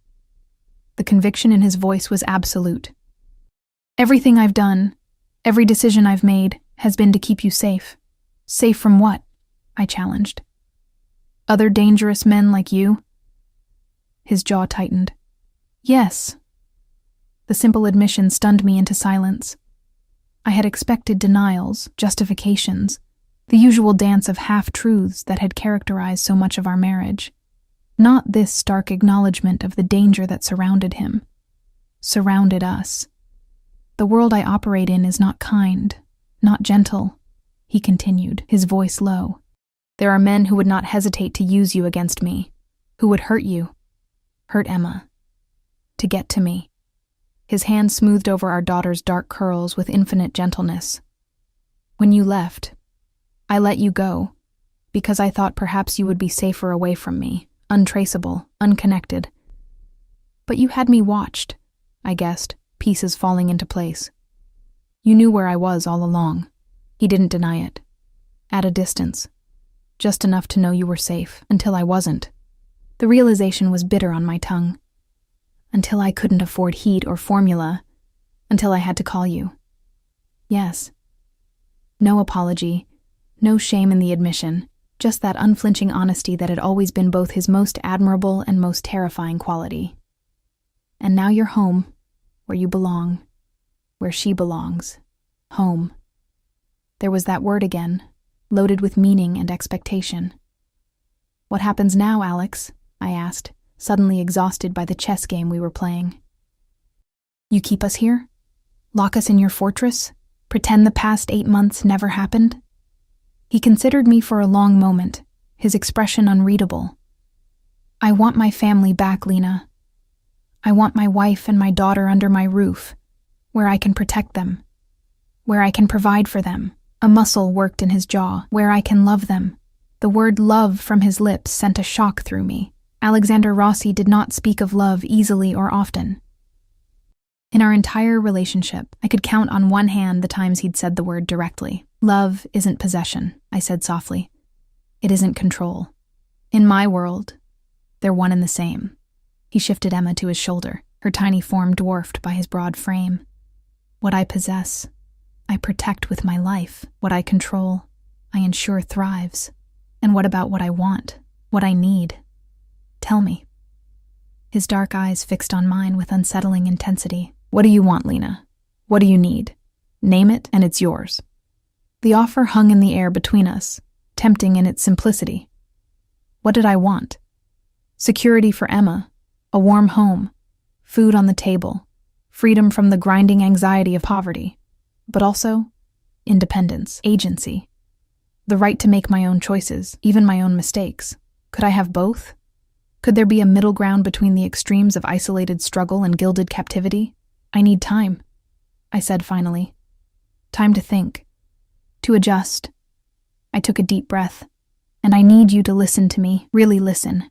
The conviction in his voice was absolute. "Everything I've done, every decision I've made, has been to keep you safe." "Safe from what?" I challenged. "Other dangerous men like you?" His jaw tightened. "Yes." The simple admission stunned me into silence. I had expected denials, justifications, the usual dance of half-truths that had characterized so much of our marriage. Not this stark acknowledgement of the danger that surrounded him, surrounded us. "The world I operate in is not kind, not gentle," he continued, his voice low. "There are men who would not hesitate to use you against me, who would hurt you, hurt Emma, to get to me." His hand smoothed over our daughter's dark curls with infinite gentleness. "When you left, I let you go, because I thought perhaps you would be safer away from me, untraceable, unconnected. But you had me watched, I guessed, pieces falling into place. You knew where I was all along." He didn't deny it. "At a distance. Just enough to know you were safe, until I wasn't." The realization was bitter on my tongue. Until I couldn't afford heat or formula, until I had to call you. Yes. No apology, no shame in the admission, just that unflinching honesty that had always been both his most admirable and most terrifying quality. "And now you're home, where you belong, where she belongs. Home." There was that word again, loaded with meaning and expectation. "What happens now, Alex?" I asked, suddenly exhausted by the chess game we were playing. "You keep us here? Lock us in your fortress? Pretend the past 8 months never happened?" He considered me for a long moment, his expression unreadable. "I want my family back, Lena. I want my wife and my daughter under my roof, where I can protect them, where I can provide for them." A muscle worked in his jaw, "Where I can love them." The word love from his lips sent a shock through me. Alexander Rossi did not speak of love easily or often. In our entire relationship, I could count on one hand the times he'd said the word directly. "Love isn't possession," I said softly. "It isn't control. In my world, they're one and the same." He shifted Emma to his shoulder, her tiny form dwarfed by his broad frame. "What I possess, I protect with my life. What I control, I ensure thrives. And what about what I want, what I need? Tell me." His dark eyes fixed on mine with unsettling intensity. "What do you want, Lena? What do you need? Name it, and it's yours." The offer hung in the air between us, tempting in its simplicity. What did I want? Security for Emma, a warm home, food on the table, freedom from the grinding anxiety of poverty, but also independence, agency, the right to make my own choices, even my own mistakes. Could I have both? Could there be a middle ground between the extremes of isolated struggle and gilded captivity? "I need time," I said finally. "Time to think, to adjust." I took a deep breath. "And I need you to listen to me, really listen,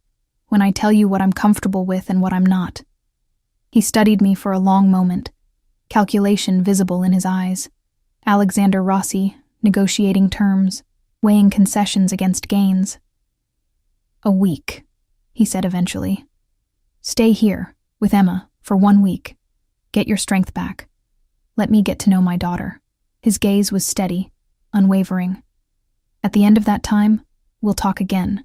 when I tell you what I'm comfortable with and what I'm not." He studied me for a long moment, calculation visible in his eyes. Alexander Rossi, negotiating terms, weighing concessions against gains. "A week," he said eventually. "Stay here, with Emma, for 1 week. Get your strength back. Let me get to know my daughter." His gaze was steady, unwavering. "At the end of that time, we'll talk again.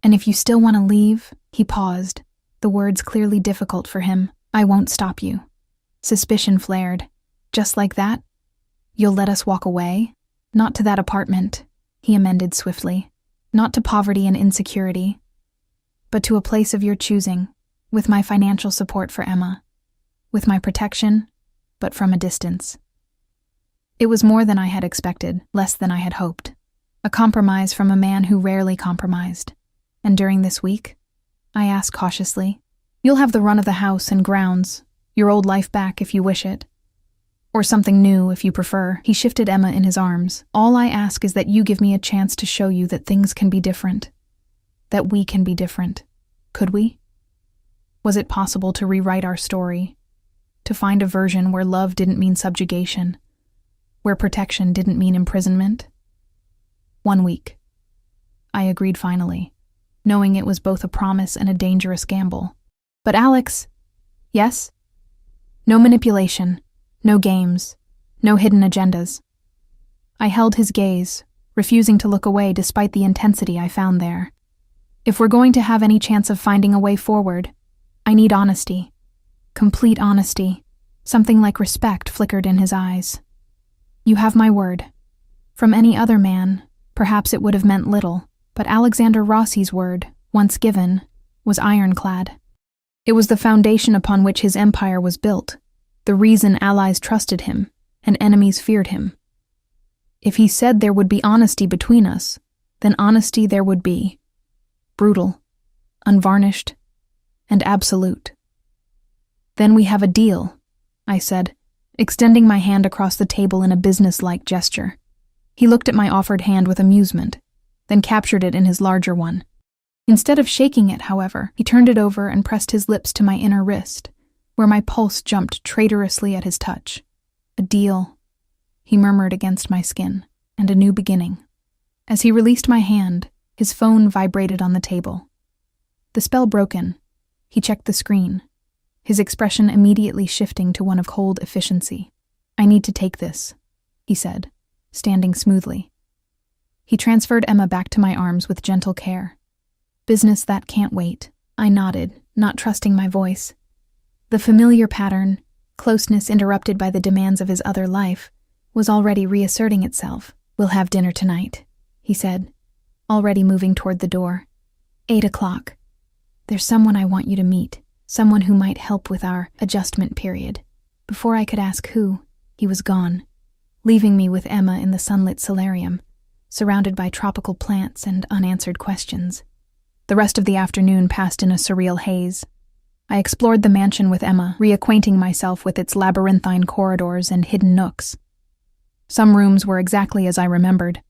And if you still want to leave," he paused, the words clearly difficult for him, "I won't stop you." Suspicion flared. "Just like that? You'll let us walk away?" "Not to that apartment," he amended swiftly. "Not to poverty and insecurity, but to a place of your choosing, with my financial support for Emma, with my protection, but from a distance." It was more than I had expected, less than I had hoped. A compromise from a man who rarely compromised. "And during this week?" I asked cautiously. "You'll have the run of the house and grounds, your old life back if you wish it. Or something new if you prefer." He shifted Emma in his arms. "All I ask is that you give me a chance to show you that things can be different. That we can be different. Could we? Was it possible to rewrite our story? To find a version where love didn't mean subjugation? Where protection didn't mean imprisonment?" 1 week. I agreed finally, knowing it was both a promise and a dangerous gamble. "But Alex..." "Yes?" "No manipulation, no games, no hidden agendas." I held his gaze, refusing to look away despite the intensity I found there. "If we're going to have any chance of finding a way forward, I need honesty. Complete honesty." Something like respect flickered in his eyes. "You have my word. From any other man, perhaps it would have meant little, but Alexander Rossi's word, once given, was ironclad. It was the foundation upon which his empire was built, the reason allies trusted him and enemies feared him. If he said there would be honesty between us, then honesty there would be. Brutal, unvarnished, and absolute." "Then we have a deal," I said, extending my hand across the table in a business-like gesture. He looked at my offered hand with amusement, then captured it in his larger one. Instead of shaking it, however, he turned it over and pressed his lips to my inner wrist, where my pulse jumped traitorously at his touch. "A deal," he murmured against my skin, "and a new beginning." As he released my hand, his phone vibrated on the table. The spell broken, he checked the screen, his expression immediately shifting to one of cold efficiency. "I need to take this," he said, standing smoothly. He transferred Emma back to my arms with gentle care. "Business that can't wait." I nodded, not trusting my voice. The familiar pattern, closeness interrupted by the demands of his other life, was already reasserting itself. "We'll have dinner tonight," he said, already moving toward the door. 8 o'clock. "There's someone I want you to meet, someone who might help with our adjustment period." Before I could ask who, he was gone, leaving me with Emma in the sunlit solarium, surrounded by tropical plants and unanswered questions. The rest of the afternoon passed in a surreal haze. I explored the mansion with Emma, reacquainting myself with its labyrinthine corridors and hidden nooks. Some rooms were exactly as I remembered.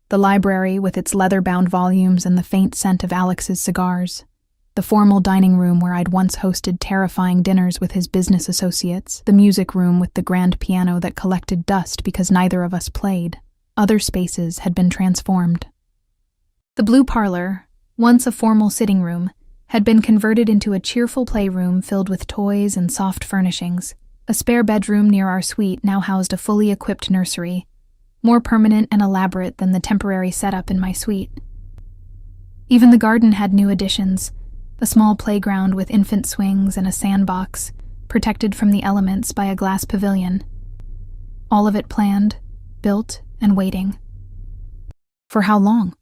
The library with its leather-bound volumes and the faint scent of Alex's cigars. The formal dining room where I'd once hosted terrifying dinners with his business associates. The music room with the grand piano that collected dust because neither of us played. Other spaces had been transformed. The blue parlor, once a formal sitting room, had been converted into a cheerful playroom filled with toys and soft furnishings. A spare bedroom near our suite now housed a fully equipped nursery, more permanent and elaborate than the temporary setup in my suite. Even the garden had new additions, a small playground with infant swings and a sandbox, protected from the elements by a glass pavilion. All of it planned, built, and waiting. For how long?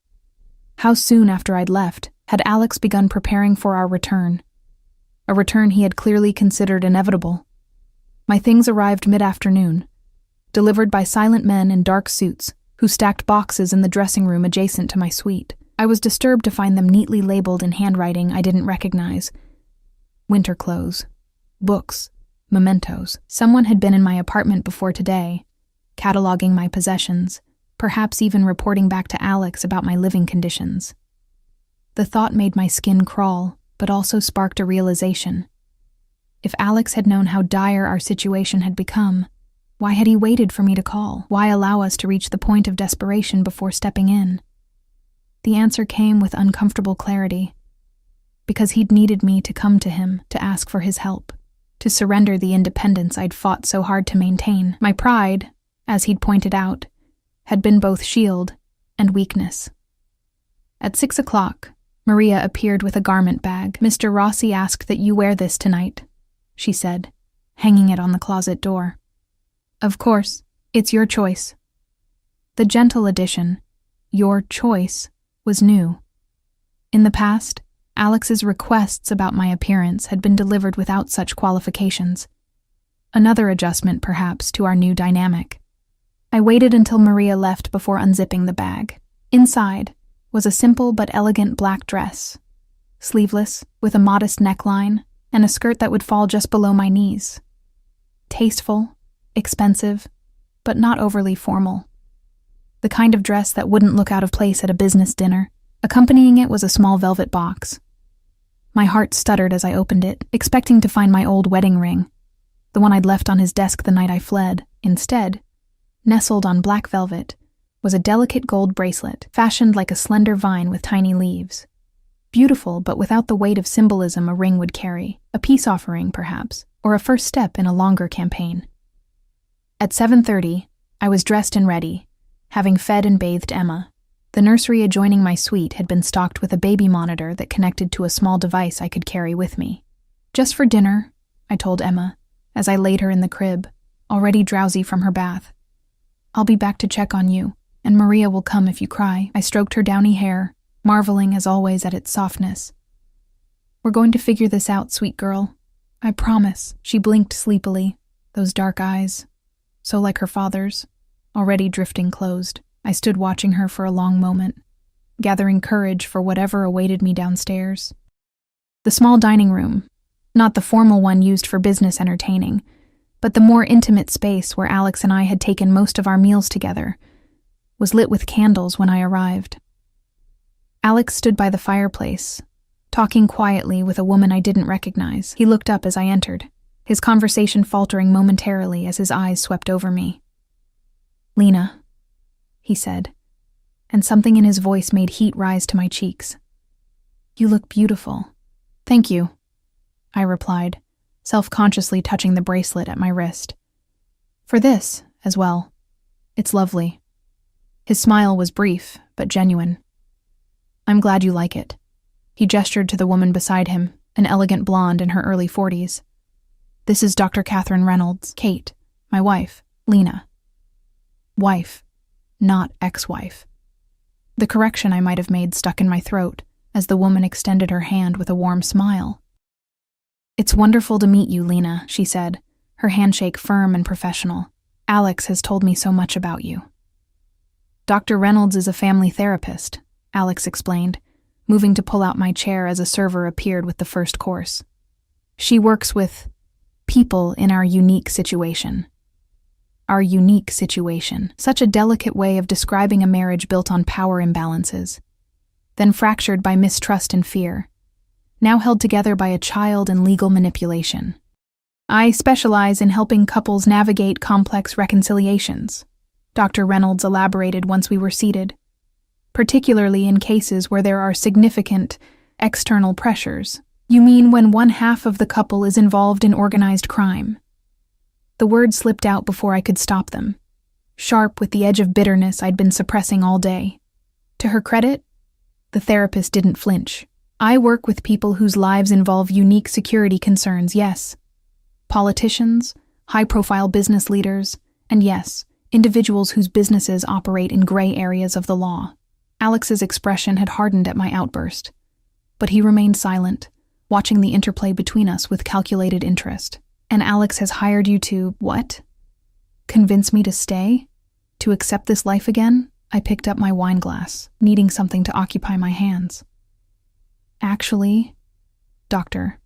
How soon after I'd left had Alex begun preparing for our return? A return he had clearly considered inevitable. My things arrived mid-afternoon, delivered by silent men in dark suits who stacked boxes in the dressing room adjacent to my suite. I was disturbed to find them neatly labeled in handwriting I didn't recognize. Winter clothes, books, mementos. Someone had been in my apartment before today, cataloging my possessions, perhaps even reporting back to Alex about my living conditions. The thought made my skin crawl, but also sparked a realization. If Alex had known how dire our situation had become, why had he waited for me to call? Why allow us to reach the point of desperation before stepping in? The answer came with uncomfortable clarity. Because he'd needed me to come to him, to ask for his help, to surrender the independence I'd fought so hard to maintain. My pride, as he'd pointed out, had been both shield and weakness. At 6 o'clock, Maria appeared with a garment bag. "Mr. Rossi asked that you wear this tonight," she said, hanging it on the closet door. "Of course, it's your choice." The gentle addition, "your choice," was new. In the past, Alex's requests about my appearance had been delivered without such qualifications. Another adjustment, perhaps, to our new dynamic. I waited until Maria left before unzipping the bag. Inside was a simple but elegant black dress, sleeveless, with a modest neckline, and a skirt that would fall just below my knees. Tasteful, expensive, but not overly formal. The kind of dress that wouldn't look out of place at a business dinner. Accompanying it was a small velvet box. My heart stuttered as I opened it, expecting to find my old wedding ring, the one I'd left on his desk the night I fled. Instead, nestled on black velvet, was a delicate gold bracelet, fashioned like a slender vine with tiny leaves. Beautiful, but without the weight of symbolism a ring would carry, a peace offering, perhaps, or a first step in a longer campaign. At 7:30, I was dressed and ready, having fed and bathed Emma. The nursery adjoining my suite had been stocked with a baby monitor that connected to a small device I could carry with me. "Just for dinner," I told Emma, as I laid her in the crib, already drowsy from her bath. "I'll be back to check on you, and Maria will come if you cry." I stroked her downy hair, marveling as always at its softness. "We're going to figure this out, sweet girl. I promise." She blinked sleepily, those dark eyes, so like her father's, already drifting closed. I stood watching her for a long moment, gathering courage for whatever awaited me downstairs. The small dining room, not the formal one used for business entertaining, but the more intimate space where Alex and I had taken most of our meals together, was lit with candles when I arrived. Alex stood by the fireplace, talking quietly with a woman I didn't recognize. He looked up as I entered, his conversation faltering momentarily as his eyes swept over me. "Lena," he said, and something in his voice made heat rise to my cheeks. "You look beautiful." "Thank you," I replied, self-consciously touching the bracelet at my wrist. "For this, as well. It's lovely." His smile was brief, but genuine. "I'm glad you like it." He gestured to the woman beside him, an elegant blonde in her early 40s. "This is Dr. Catherine Reynolds, Kate, my wife, Lena." Wife, not ex-wife. The correction I might have made stuck in my throat as the woman extended her hand with a warm smile. "It's wonderful to meet you, Lena," she said, her handshake firm and professional. "Alex has told me so much about you." "Dr. Reynolds is a family therapist," Alex explained, moving to pull out my chair as a server appeared with the first course. "She works with people in our unique situation." Our unique situation, such a delicate way of describing a marriage built on power imbalances, then fractured by mistrust and fear, now held together by a child and legal manipulation. "I specialize in helping couples navigate complex reconciliations," Dr. Reynolds elaborated once we were seated, "particularly in cases where there are significant external pressures." "You mean when one half of the couple is involved in organized crime?" The words slipped out before I could stop them, sharp with the edge of bitterness I'd been suppressing all day. To her credit, the therapist didn't flinch. "I work with people whose lives involve unique security concerns, yes. Politicians, high-profile business leaders, and yes, individuals whose businesses operate in gray areas of the law." Alex's expression had hardened at my outburst, but he remained silent, watching the interplay between us with calculated interest. "And Alex has hired you to, what? Convince me to stay? To accept this life again?" I picked up my wine glass, needing something to occupy my hands. "Actually, Doctor,"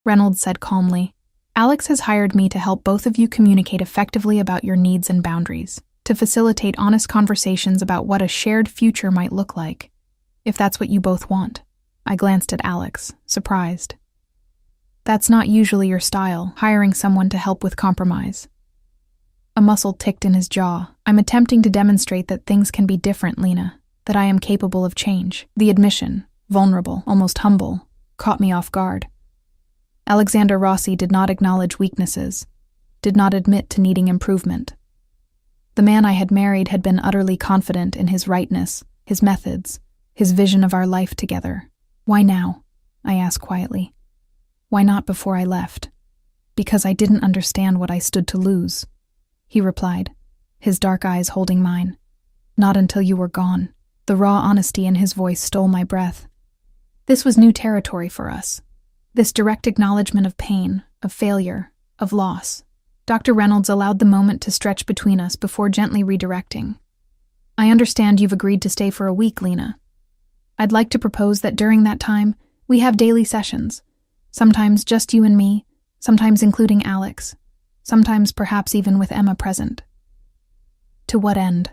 Reynolds said calmly, "Alex has hired me to help both of you communicate effectively about your needs and boundaries, to facilitate honest conversations about what a shared future might look like, if that's what you both want." I glanced at Alex, surprised. That's not usually your style, hiring someone to help with compromise. A muscle ticked in his jaw. I'm attempting to demonstrate that things can be different, Lena, that I am capable of change. The admission, vulnerable, almost humble, caught me off guard. Alexander Rossi did not acknowledge weaknesses, did not admit to needing improvement. The man I had married had been utterly confident in his rightness, his methods, his vision of our life together. Why now? I asked quietly. Why not before I left? Because I didn't understand what I stood to lose, he replied, his dark eyes holding mine. Not until you were gone. The raw honesty in his voice stole my breath. This was new territory for us. This direct acknowledgement of pain, of failure, of loss. Dr. Reynolds allowed the moment to stretch between us before gently redirecting. I understand you've agreed to stay for a week, Lena. I'd like to propose that during that time, we have daily sessions. Sometimes just you and me, sometimes including Alex, sometimes perhaps even with Emma present. To what end?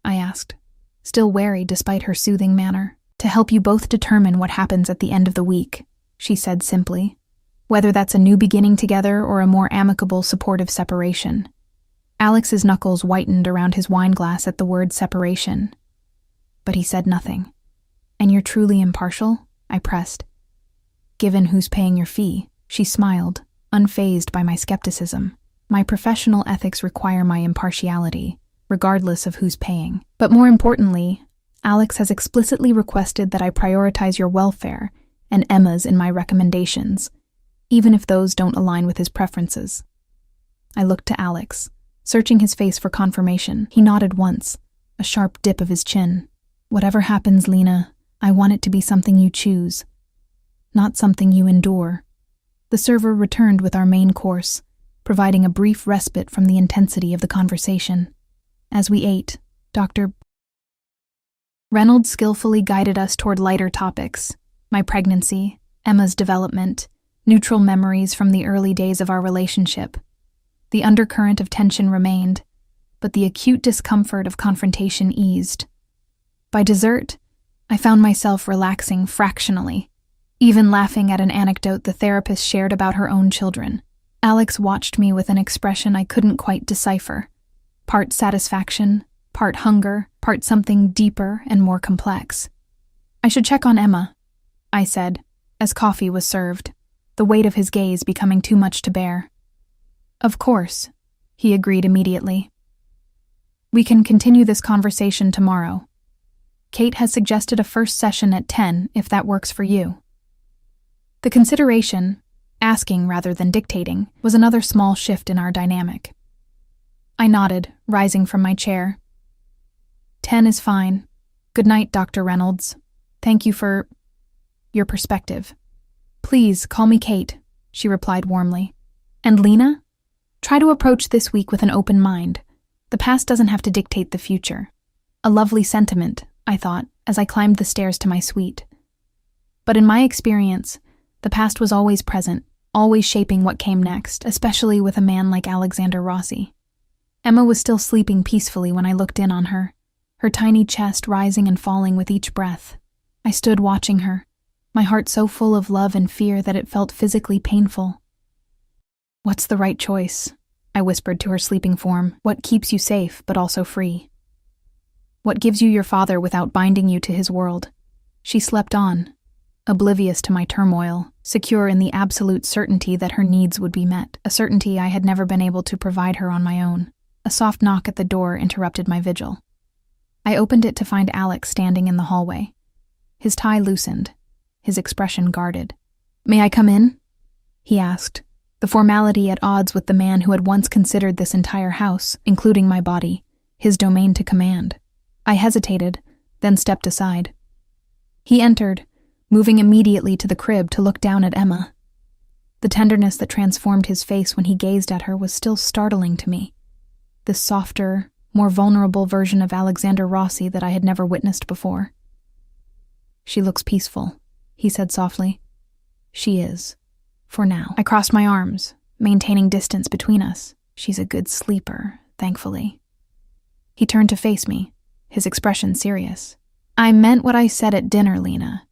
I asked, still wary despite her soothing manner. To help you both determine what happens at the end of the week, she said simply. Whether that's a new beginning together or a more amicable, supportive separation. Alex's knuckles whitened around his wineglass at the word separation. But he said nothing. And you're truly impartial? I pressed. Given who's paying your fee, she smiled, unfazed by my skepticism. My professional ethics require my impartiality, regardless of who's paying. But more importantly, Alex has explicitly requested that I prioritize your welfare and Emma's in my recommendations, even if those don't align with his preferences. I looked to Alex, searching his face for confirmation. He nodded once, a sharp dip of his chin. Whatever happens, Lena, I want it to be something you choose, not something you endure. The server returned with our main course, providing a brief respite from the intensity of the conversation. As we ate, Dr. Reynolds skillfully guided us toward lighter topics: my pregnancy, Emma's development, neutral memories from the early days of our relationship. The undercurrent of tension remained, but the acute discomfort of confrontation eased. By dessert, I found myself relaxing fractionally, even laughing at an anecdote the therapist shared about her own children. Alex watched me with an expression I couldn't quite decipher. Part satisfaction, part hunger, part something deeper and more complex. I should check on Emma, I said, as coffee was served, the weight of his gaze becoming too much to bear. Of course, he agreed immediately. We can continue this conversation tomorrow. Kate has suggested a first session at 10 if that works for you. The consideration, asking rather than dictating, was another small shift in our dynamic. I nodded, rising from my chair. 10 is fine. Good night, Dr. Reynolds. Thank you for your perspective. Please call me Kate, she replied warmly. And Lena? Try to approach this week with an open mind. The past doesn't have to dictate the future. A lovely sentiment, I thought, as I climbed the stairs to my suite. But in my experience, the past was always present, always shaping what came next, especially with a man like Alexander Rossi. Emma was still sleeping peacefully when I looked in on her, her tiny chest rising and falling with each breath. I stood watching her, my heart so full of love and fear that it felt physically painful. What's the right choice? I whispered to her sleeping form. What keeps you safe, but also free? What gives you your father without binding you to his world? She slept on, oblivious to my turmoil, secure in the absolute certainty that her needs would be met, a certainty I had never been able to provide her on my own. A soft knock at the door interrupted my vigil. I opened it to find Alex standing in the hallway. His tie loosened, his expression guarded. May I come in? He asked, the formality at odds with the man who had once considered this entire house, including my body, his domain to command. I hesitated, then stepped aside. He entered, moving immediately to the crib to look down at Emma. The tenderness that transformed his face when he gazed at her was still startling to me. This softer, more vulnerable version of Alexander Rossi that I had never witnessed before. She looks peaceful, he said softly. She is, for now. I crossed my arms, maintaining distance between us. She's a good sleeper, thankfully. He turned to face me, his expression serious. I meant what I said at dinner, Lena.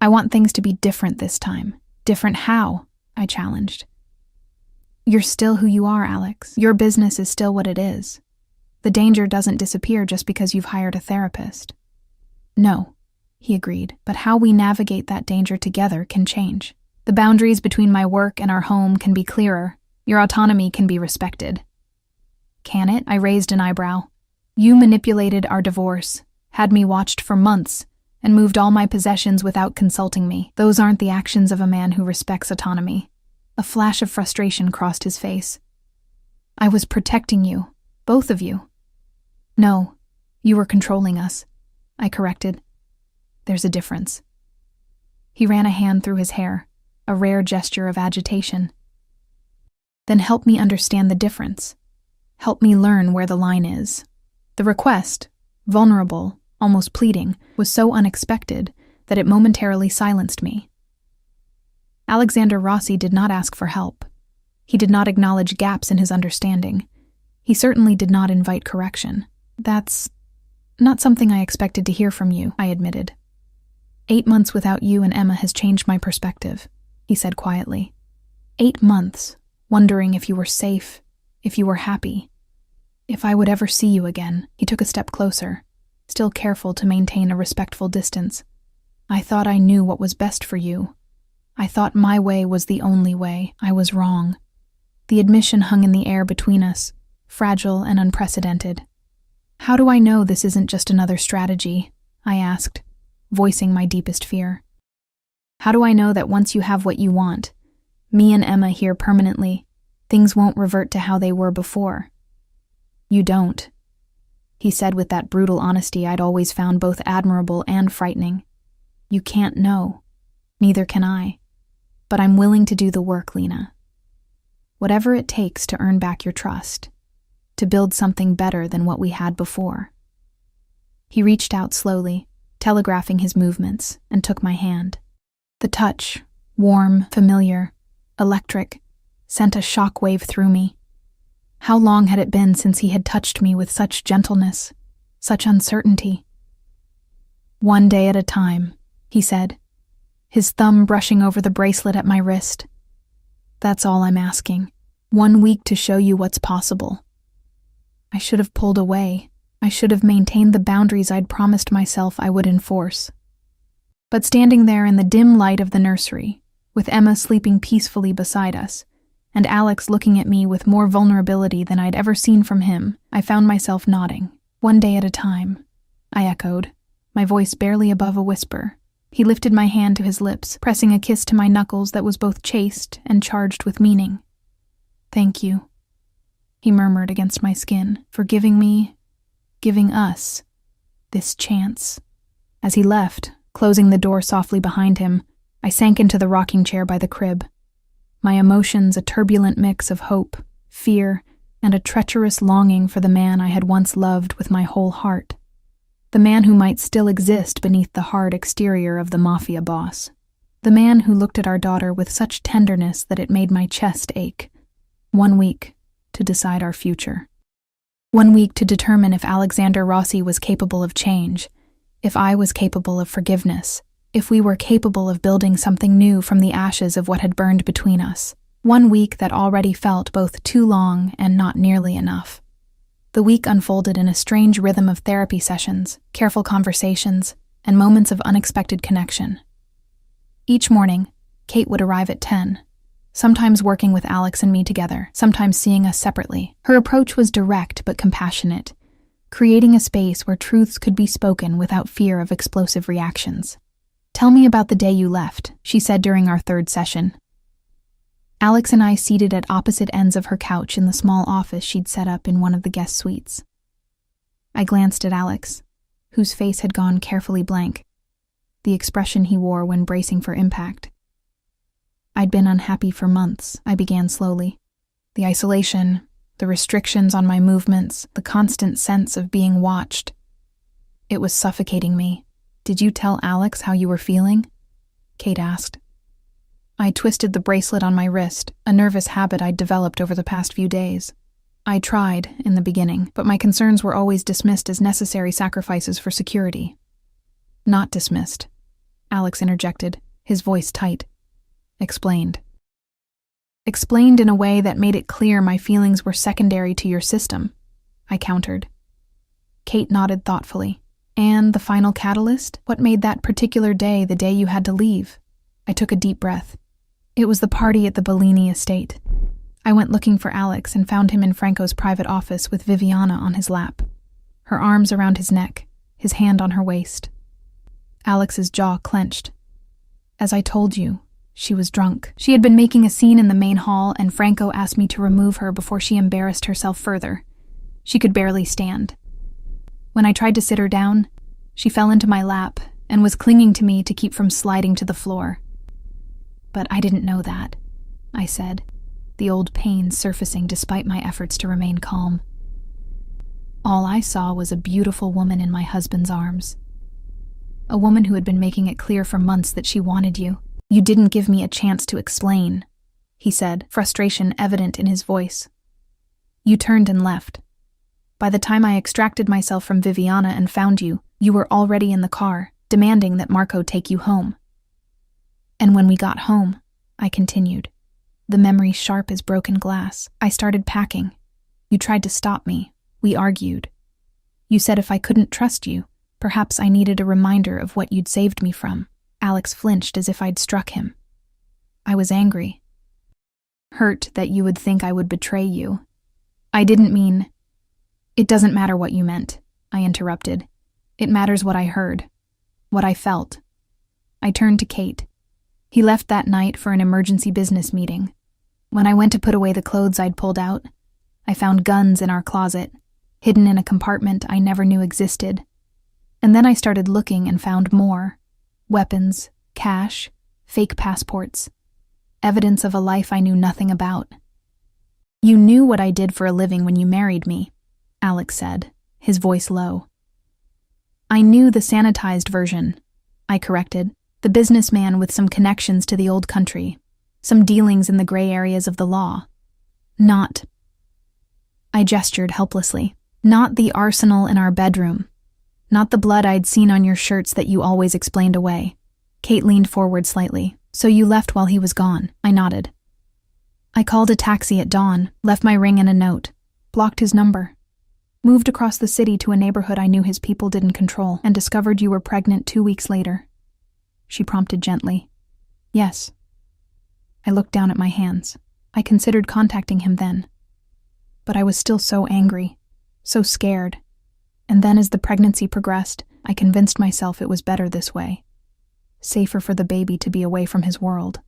I want things to be different this time. Different how? I challenged. You're still who you are, Alex. Your business is still what it is. The danger doesn't disappear just because you've hired a therapist. No, he agreed, but how we navigate that danger together can change. The boundaries between my work and our home can be clearer. Your autonomy can be respected. Can it? I raised an eyebrow. You manipulated our divorce, had me watched for months, and moved all my possessions without consulting me. Those aren't the actions of a man who respects autonomy. A flash of frustration crossed his face. I was protecting you, both of you. No, you were controlling us, I corrected. There's a difference. He ran a hand through his hair, a rare gesture of agitation. Then help me understand the difference. Help me learn where the line is. The request, vulnerable, almost pleading, was so unexpected that it momentarily silenced me. Alexander Rossi did not ask for help. He did not acknowledge gaps in his understanding. He certainly did not invite correction. That's not something I expected to hear from you, I admitted. 8 months without you and Emma has changed my perspective, he said quietly. 8 months, wondering if you were safe, if you were happy, if I would ever see you again. He took a step closer, still careful to maintain a respectful distance. I thought I knew what was best for you. I thought my way was the only way. I was wrong. The admission hung in the air between us, fragile and unprecedented. How do I know this isn't just another strategy? I asked, voicing my deepest fear. How do I know that once you have what you want, me and Emma here permanently, things won't revert to how they were before? You don't, he said with that brutal honesty I'd always found both admirable and frightening. You can't know. Neither can I. But I'm willing to do the work, Lena. Whatever it takes to earn back your trust, to build something better than what we had before. He reached out slowly, telegraphing his movements, and took my hand. The touch, warm, familiar, electric, sent a shock wave through me. How long had it been since he had touched me with such gentleness, such uncertainty? One day at a time, he said, his thumb brushing over the bracelet at my wrist. That's all I'm asking. 1 week to show you what's possible. I should have pulled away. I should have maintained the boundaries I'd promised myself I would enforce. But standing there in the dim light of the nursery, with Emma sleeping peacefully beside us, and Alex looking at me with more vulnerability than I'd ever seen from him, I found myself nodding. 1 day at a time, I echoed, my voice barely above a whisper. He lifted my hand to his lips, pressing a kiss to my knuckles that was both chaste and charged with meaning. Thank you, he murmured against my skin, for giving us, this chance. As he left, closing the door softly behind him, I sank into the rocking chair by the crib. My emotions a turbulent mix of hope, fear, and a treacherous longing for the man I had once loved with my whole heart. The man who might still exist beneath the hard exterior of the mafia boss. The man who looked at our daughter with such tenderness that it made my chest ache. 1 week to decide our future. 1 week to determine if Alexander Rossi was capable of change, if I was capable of forgiveness, if we were capable of building something new from the ashes of what had burned between us. 1 week that already felt both too long and not nearly enough. The week unfolded in a strange rhythm of therapy sessions, careful conversations, and moments of unexpected connection. Each morning, Kate would arrive at 10, sometimes working with Alex and me together, sometimes seeing us separately. Her approach was direct but compassionate, creating a space where truths could be spoken without fear of explosive reactions. Tell me about the day you left, she said during our 3rd session. Alex and I seated at opposite ends of her couch in the small office she'd set up in one of the guest suites. I glanced at Alex, whose face had gone carefully blank, the expression he wore when bracing for impact. I'd been unhappy for months, I began slowly. The isolation, the restrictions on my movements, the constant sense of being watched. It was suffocating me. Did you tell Alex how you were feeling? Kate asked. I twisted the bracelet on my wrist, a nervous habit I'd developed over the past few days. I tried, in the beginning, but my concerns were always dismissed as necessary sacrifices for security. Not dismissed, Alex interjected, his voice tight. Explained. Explained in a way that made it clear my feelings were secondary to your system, I countered. Kate nodded thoughtfully. And the final catalyst? What made that particular day the day you had to leave? I took a deep breath. It was the party at the Bellini estate. I went looking for Alex and found him in Franco's private office with Viviana on his lap, her arms around his neck, his hand on her waist. Alex's jaw clenched. As I told you, she was drunk. She had been making a scene in the main hall, and Franco asked me to remove her before she embarrassed herself further. She could barely stand. When I tried to sit her down, she fell into my lap and was clinging to me to keep from sliding to the floor. But I didn't know that, I said, the old pain surfacing despite my efforts to remain calm. All I saw was a beautiful woman in my husband's arms. A woman who had been making it clear for months that she wanted you. You didn't give me a chance to explain, he said, frustration evident in his voice. You turned and left. By the time I extracted myself from Viviana and found you, you were already in the car, demanding that Marco take you home. And when we got home, I continued, the memory sharp as broken glass, I started packing. You tried to stop me. We argued. You said if I couldn't trust you, perhaps I needed a reminder of what you'd saved me from. Alex flinched as if I'd struck him. I was angry. Hurt that you would think I would betray you. I didn't mean... It doesn't matter what you meant, I interrupted. It matters what I heard, what I felt. I turned to Kate. He left that night for an emergency business meeting. When I went to put away the clothes I'd pulled out, I found guns in our closet, hidden in a compartment I never knew existed. And then I started looking and found more. Weapons, cash, fake passports. Evidence of a life I knew nothing about. You knew what I did for a living when you married me, Alex said, his voice low. I knew the sanitized version, I corrected, the businessman with some connections to the old country, some dealings in the gray areas of the law. Not, I gestured helplessly, not the arsenal in our bedroom, not the blood I'd seen on your shirts that you always explained away. Kate leaned forward slightly. So you left while he was gone, I nodded. I called a taxi at dawn, left my ring and a note, blocked his number. Moved across the city to a neighborhood I knew his people didn't control, and discovered you were pregnant 2 weeks later. She prompted gently. Yes. I looked down at my hands. I considered contacting him then. But I was still so angry, so scared. And then as the pregnancy progressed, I convinced myself it was better this way. Safer for the baby to be away from his world.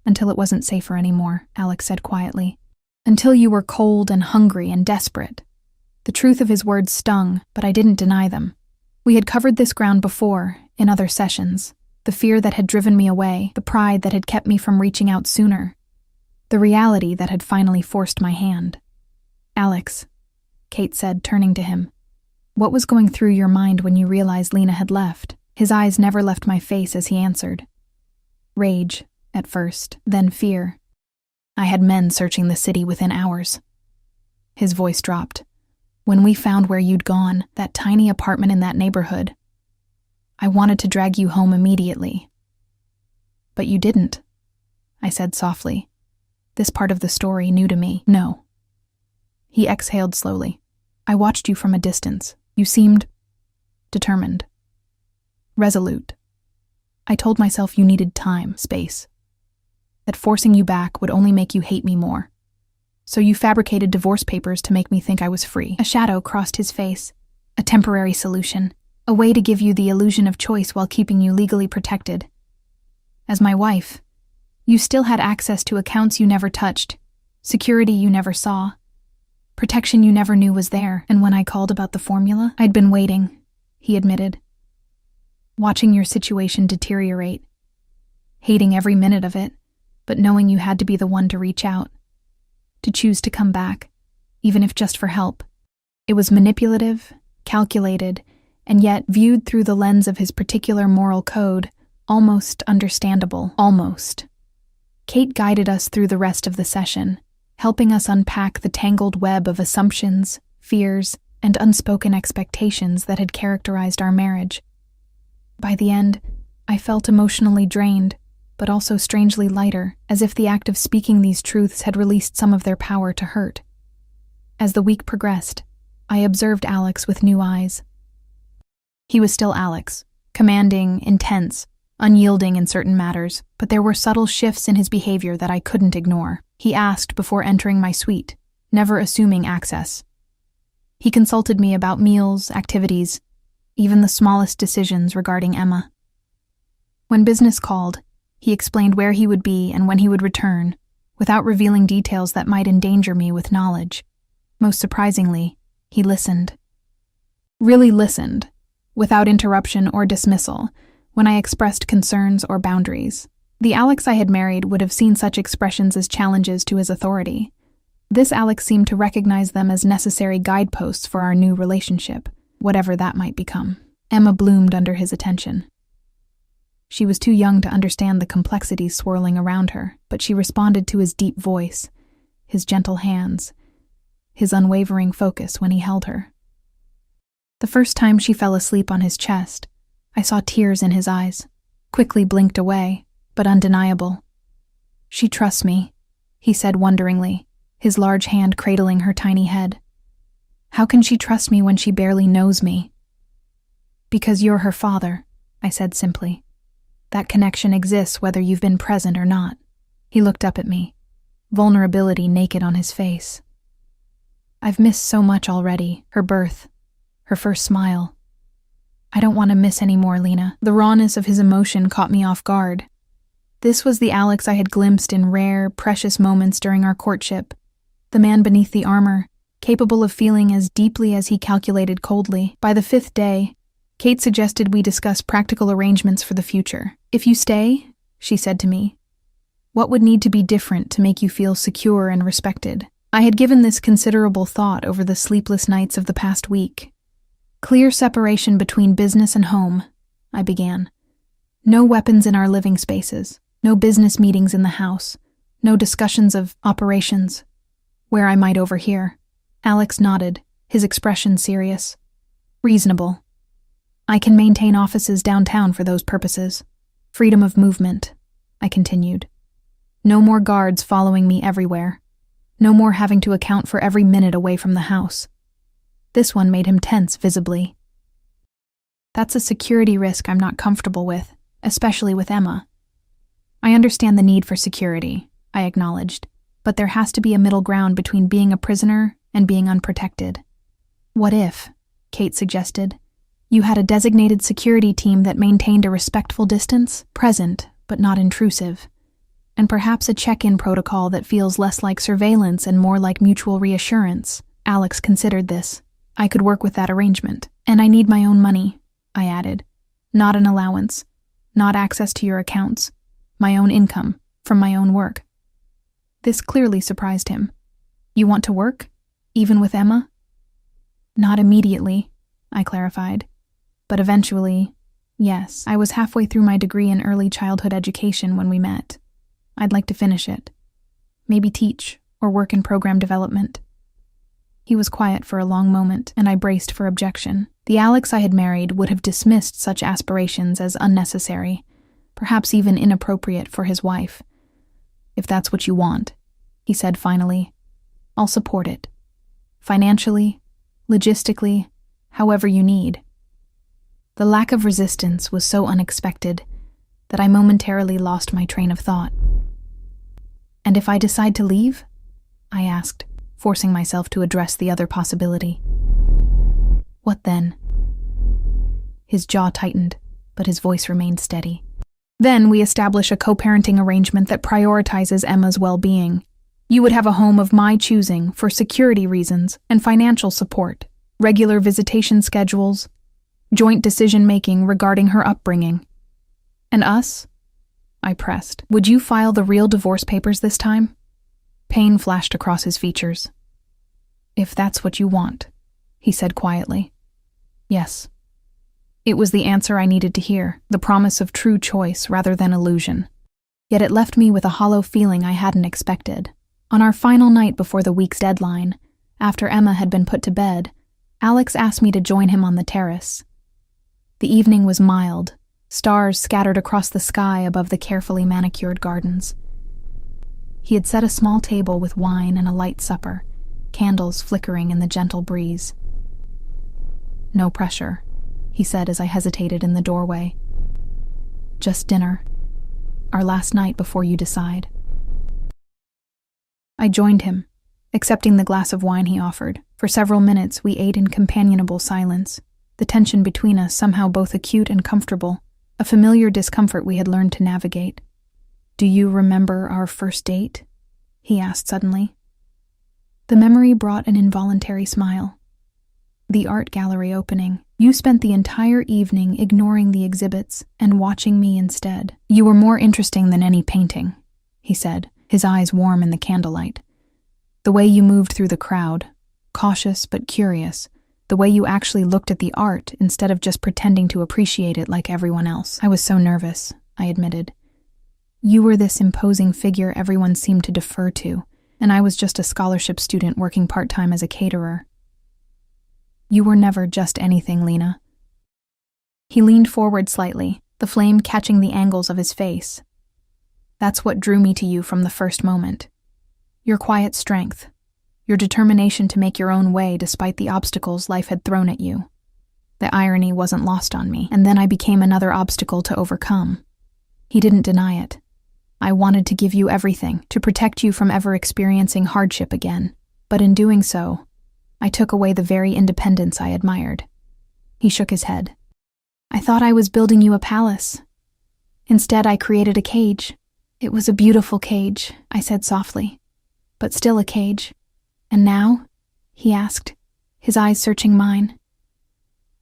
Until it wasn't safer anymore, Alex said quietly. Until you were cold and hungry and desperate. The truth of his words stung, but I didn't deny them. We had covered this ground before, in other sessions. The fear that had driven me away, the pride that had kept me from reaching out sooner. The reality that had finally forced my hand. Alex, Kate said, turning to him. What was going through your mind when you realized Lena had left? His eyes never left my face as he answered. Rage, at first, then fear. I had men searching the city within hours. His voice dropped. When we found where you'd gone, that tiny apartment in that neighborhood, I wanted to drag you home immediately. But you didn't, I said softly. This part of the story new to me. No. He exhaled slowly. I watched you from a distance. You seemed determined. Resolute. I told myself you needed time, space. That forcing you back would only make you hate me more. So you fabricated divorce papers to make me think I was free. A shadow crossed his face. A temporary solution. A way to give you the illusion of choice while keeping you legally protected. As my wife, you still had access to accounts you never touched, security you never saw, protection you never knew was there. And when I called about the formula, I'd been waiting, he admitted. Watching your situation deteriorate. Hating every minute of it, but knowing you had to be the one to reach out. To choose to come back, even if just for help. It was manipulative, calculated, and yet viewed through the lens of his particular moral code, almost understandable. Almost. Kate guided us through the rest of the session, helping us unpack the tangled web of assumptions, fears, and unspoken expectations that had characterized our marriage. By the end, I felt emotionally drained, but also strangely lighter, as if the act of speaking these truths had released some of their power to hurt. As the week progressed, I observed Alex with new eyes. He was still Alex, commanding, intense, unyielding in certain matters, but there were subtle shifts in his behavior that I couldn't ignore. He asked before entering my suite, never assuming access. He consulted me about meals, activities, even the smallest decisions regarding Emma. When business called, he explained where he would be and when he would return, without revealing details that might endanger me with knowledge. Most surprisingly, he listened. Really listened, without interruption or dismissal, when I expressed concerns or boundaries. The Alex I had married would have seen such expressions as challenges to his authority. This Alex seemed to recognize them as necessary guideposts for our new relationship, whatever that might become. Emma bloomed under his attention. She was too young to understand the complexities swirling around her, but she responded to his deep voice, his gentle hands, his unwavering focus when he held her. The first time she fell asleep on his chest, I saw tears in his eyes, quickly blinked away, but undeniable. "She trusts me," he said wonderingly, his large hand cradling her tiny head. "How can she trust me when she barely knows me?" "Because you're her father," I said simply. "That connection exists whether you've been present or not." He looked up at me, vulnerability naked on his face. "I've missed so much already, her birth, her first smile. I don't want to miss any more, Lena." The rawness of his emotion caught me off guard. This was the Alex I had glimpsed in rare, precious moments during our courtship, the man beneath the armor, capable of feeling as deeply as he calculated coldly. By the 5th day, Kate suggested we discuss practical arrangements for the future. "If you stay," she said to me, "what would need to be different to make you feel secure and respected?" I had given this considerable thought over the sleepless nights of the past week. "Clear separation between business and home," I began. "No weapons in our living spaces, no business meetings in the house, no discussions of operations, where I might overhear." Alex nodded, his expression serious. "Reasonable. I can maintain offices downtown for those purposes. Freedom of movement," I continued. "No more guards following me everywhere. No more having to account for every minute away from the house." This one made him tense visibly. "That's a security risk I'm not comfortable with, especially with Emma." "I understand the need for security," I acknowledged, "but there has to be a middle ground between being a prisoner and being unprotected." "What if," Kate suggested, "you had a designated security team that maintained a respectful distance, present but not intrusive, and perhaps a check-in protocol that feels less like surveillance and more like mutual reassurance?" Alex considered this. "I could work with that arrangement. And I need my own money," I added. "Not an allowance, not access to your accounts, my own income, from my own work." This clearly surprised him. "You want to work? Even with Emma?" "Not immediately," I clarified. "But eventually, yes. I was halfway through my degree in early childhood education when we met. I'd like to finish it. Maybe teach or work in program development." He was quiet for a long moment, and I braced for objection. The Alex I had married would have dismissed such aspirations as unnecessary, perhaps even inappropriate for his wife. "If that's what you want," he said finally, "I'll support it. Financially, logistically, however you need." The lack of resistance was so unexpected that I momentarily lost my train of thought. "And if I decide to leave?" I asked, forcing myself to address the other possibility. "What then?" His jaw tightened, but his voice remained steady. "Then we establish a co-parenting arrangement that prioritizes Emma's well-being. You would have a home of my choosing for security reasons and financial support, regular visitation schedules, joint decision-making regarding her upbringing. And us?" I pressed. "Would you file the real divorce papers this time?" Pain flashed across his features. "If that's what you want," he said quietly. "Yes." It was the answer I needed to hear, the promise of true choice rather than illusion. Yet it left me with a hollow feeling I hadn't expected. On our final night before the week's deadline, after Emma had been put to bed, Alex asked me to join him on the terrace. The evening was mild, stars scattered across the sky above the carefully manicured gardens. He had set a small table with wine and a light supper, candles flickering in the gentle breeze. "No pressure," he said as I hesitated in the doorway. "Just dinner. Our last night before you decide." I joined him, accepting the glass of wine he offered. For several minutes we ate in companionable silence, the tension between us somehow both acute and comfortable, a familiar discomfort we had learned to navigate. "Do you remember our first date?" he asked suddenly. The memory brought an involuntary smile. "The art gallery opening. You spent the entire evening ignoring the exhibits and watching me instead. You were more interesting than any painting," he said, his eyes warm in the candlelight. "The way you moved through the crowd, cautious but curious, the way you actually looked at the art instead of just pretending to appreciate it like everyone else." "I was so nervous," I admitted. "You were this imposing figure everyone seemed to defer to, and I was just a scholarship student working part-time as a caterer." "You were never just anything, Lena." He leaned forward slightly, the flame catching the angles of his face. "That's what drew me to you from the first moment. Your quiet strength, your determination to make your own way despite the obstacles life had thrown at you. The irony wasn't lost on me, and then I became another obstacle to overcome." He didn't deny it. "I wanted to give you everything, to protect you from ever experiencing hardship again. But in doing so, I took away the very independence I admired." He shook his head. "I thought I was building you a palace. Instead, I created a cage. It was a beautiful cage," I said softly, "but still a cage. And now?" he asked, his eyes searching mine.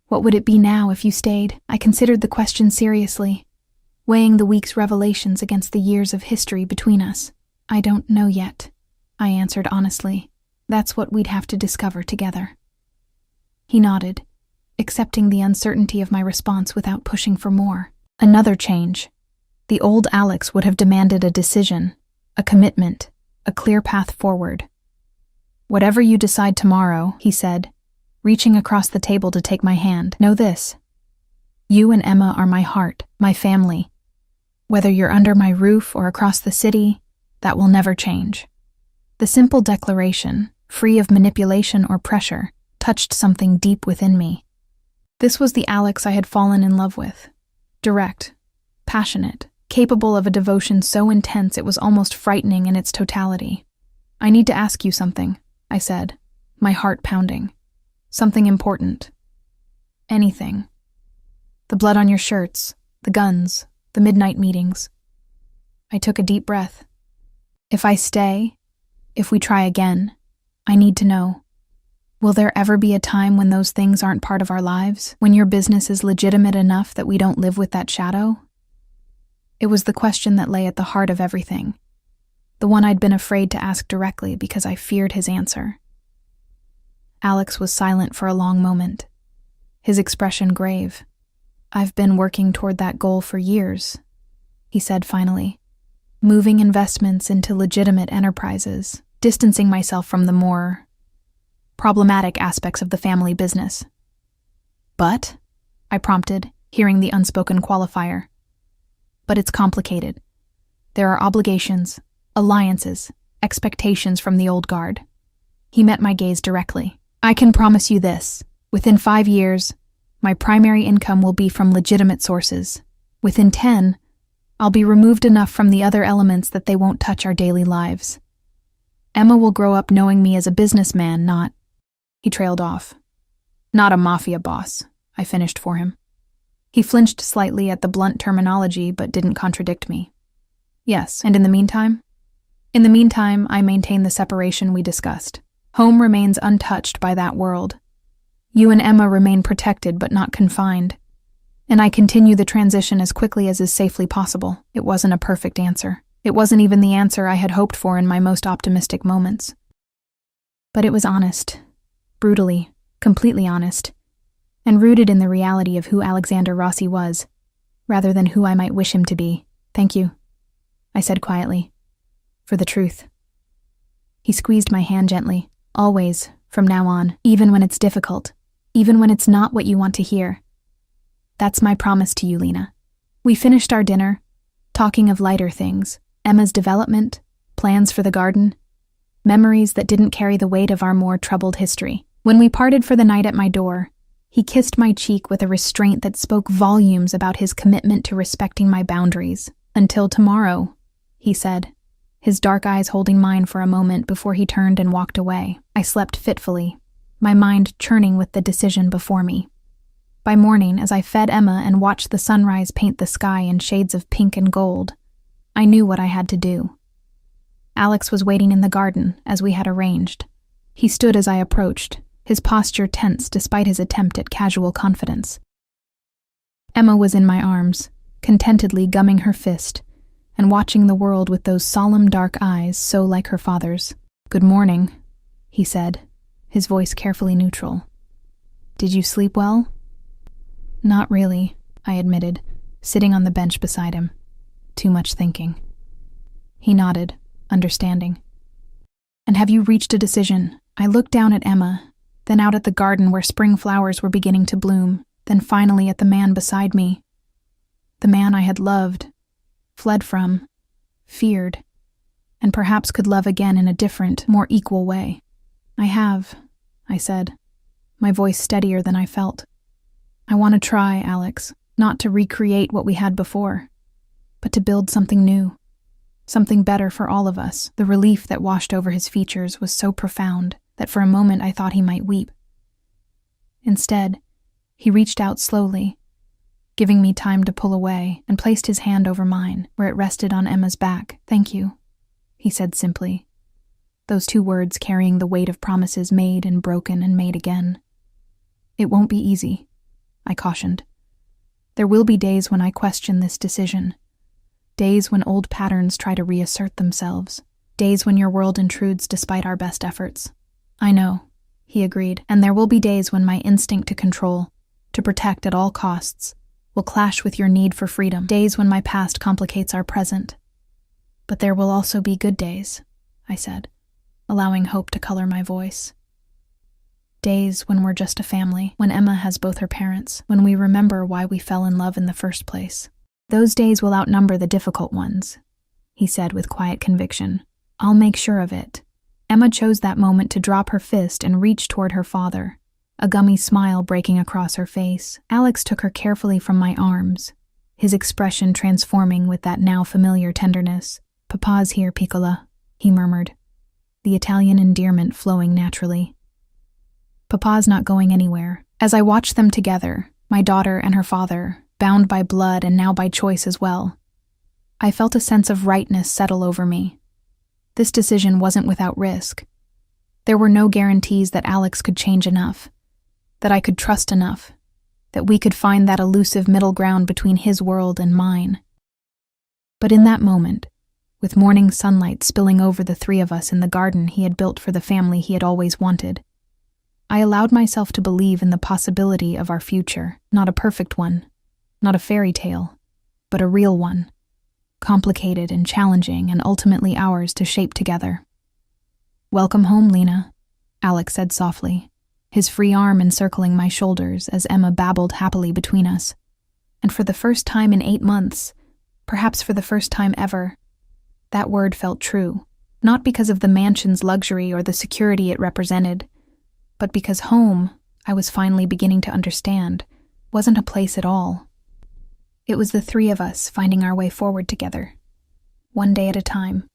"What would it be now if you stayed?" I considered the question seriously, weighing the week's revelations against the years of history between us. "I don't know yet," I answered honestly. "That's what we'd have to discover together." He nodded, accepting the uncertainty of my response without pushing for more. Another change. The old Alex would have demanded a decision, a commitment, a clear path forward. "Whatever you decide tomorrow," he said, reaching across the table to take my hand, "know this. You and Emma are my heart, my family. Whether you're under my roof or across the city, that will never change." The simple declaration, free of manipulation or pressure, touched something deep within me. This was the Alex I had fallen in love with. Direct, passionate, capable of a devotion so intense it was almost frightening in its totality. "I need to ask you something," I said, my heart pounding. "Something important. Anything. The blood on your shirts, the guns, the midnight meetings." I took a deep breath. "If I stay, if we try again, I need to know. Will there ever be a time when those things aren't part of our lives? When your business is legitimate enough that we don't live with that shadow?" It was the question that lay at the heart of everything, the one I'd been afraid to ask directly because I feared his answer. Alex was silent for a long moment, his expression grave. "I've been working toward that goal for years," he said finally, "moving investments into legitimate enterprises, distancing myself from the more problematic aspects of the family business." "But?" I prompted, hearing the unspoken qualifier. "But it's complicated. There are obligations, alliances, expectations from the old guard." He met my gaze directly. "I can promise you this. Within 5 years, my primary income will be from legitimate sources. Within 10, I'll be removed enough from the other elements that they won't touch our daily lives. Emma will grow up knowing me as a businessman, not—" He trailed off. "Not a mafia boss," I finished for him. He flinched slightly at the blunt terminology but didn't contradict me. "Yes, and in the meantime?" "In the meantime, I maintain the separation we discussed. Home remains untouched by that world. You and Emma remain protected but not confined. And I continue the transition as quickly as is safely possible." It wasn't a perfect answer. It wasn't even the answer I had hoped for in my most optimistic moments. But it was honest, brutally, completely honest, and rooted in the reality of who Alexander Rossi was, rather than who I might wish him to be. "Thank you," I said quietly, "for the truth." He squeezed my hand gently. "Always, from now on, even when it's difficult, even when it's not what you want to hear. That's my promise to you, Lena." We finished our dinner, talking of lighter things, Emma's development, plans for the garden, memories that didn't carry the weight of our more troubled history. When we parted for the night at my door, he kissed my cheek with a restraint that spoke volumes about his commitment to respecting my boundaries. "Until tomorrow," he said, his dark eyes holding mine for a moment before he turned and walked away. I slept fitfully, my mind churning with the decision before me. By morning, as I fed Emma and watched the sunrise paint the sky in shades of pink and gold, I knew what I had to do. Alex was waiting in the garden, as we had arranged. He stood as I approached, his posture tense despite his attempt at casual confidence. Emma was in my arms, contentedly gumming her fist, and watching the world with those solemn dark eyes so like her father's. "Good morning," he said, his voice carefully neutral. "Did you sleep well?" "Not really," I admitted, sitting on the bench beside him. "Too much thinking." He nodded, understanding. "And have you reached a decision?" I looked down at Emma, then out at the garden where spring flowers were beginning to bloom, then finally at the man beside me. The man I had loved, fled from, feared, and perhaps could love again in a different, more equal way. "I have," I said, my voice steadier than I felt. "I want to try, Alex, not to recreate what we had before, but to build something new, something better for all of us." The relief that washed over his features was so profound that for a moment I thought he might weep. Instead, he reached out slowly, giving me time to pull away, and placed his hand over mine, where it rested on Emma's back. "Thank you," he said simply, those two words carrying the weight of promises made and broken and made again. "It won't be easy," I cautioned. "There will be days when I question this decision, days when old patterns try to reassert themselves, days when your world intrudes despite our best efforts." "I know," he agreed, "and there will be days when my instinct to control, to protect at all costs, will clash with your need for freedom, days when my past complicates our present. But there will also be good days," I said, allowing hope to color my voice. "Days when we're just a family, when Emma has both her parents, when we remember why we fell in love in the first place. Those days will outnumber the difficult ones," he said with quiet conviction. "I'll make sure of it." Emma chose that moment to drop her fist and reach toward her father, a gummy smile breaking across her face. Alex took her carefully from my arms, his expression transforming with that now familiar tenderness. "Papa's here, Piccola," he murmured, the Italian endearment flowing naturally. "Papa's not going anywhere." As I watched them together, my daughter and her father, bound by blood and now by choice as well, I felt a sense of rightness settle over me. This decision wasn't without risk. There were no guarantees that Alex could change enough, that I could trust enough, that we could find that elusive middle ground between his world and mine. But in that moment, with morning sunlight spilling over the three of us in the garden he had built for the family he had always wanted, I allowed myself to believe in the possibility of our future, not a perfect one, not a fairy tale, but a real one, complicated and challenging and ultimately ours to shape together. "Welcome home, Lena," Alex said softly, his free arm encircling my shoulders as Emma babbled happily between us. And for the first time in 8 months, perhaps for the first time ever, that word felt true, not because of the mansion's luxury or the security it represented, but because home, I was finally beginning to understand, wasn't a place at all. It was the three of us finding our way forward together, one day at a time,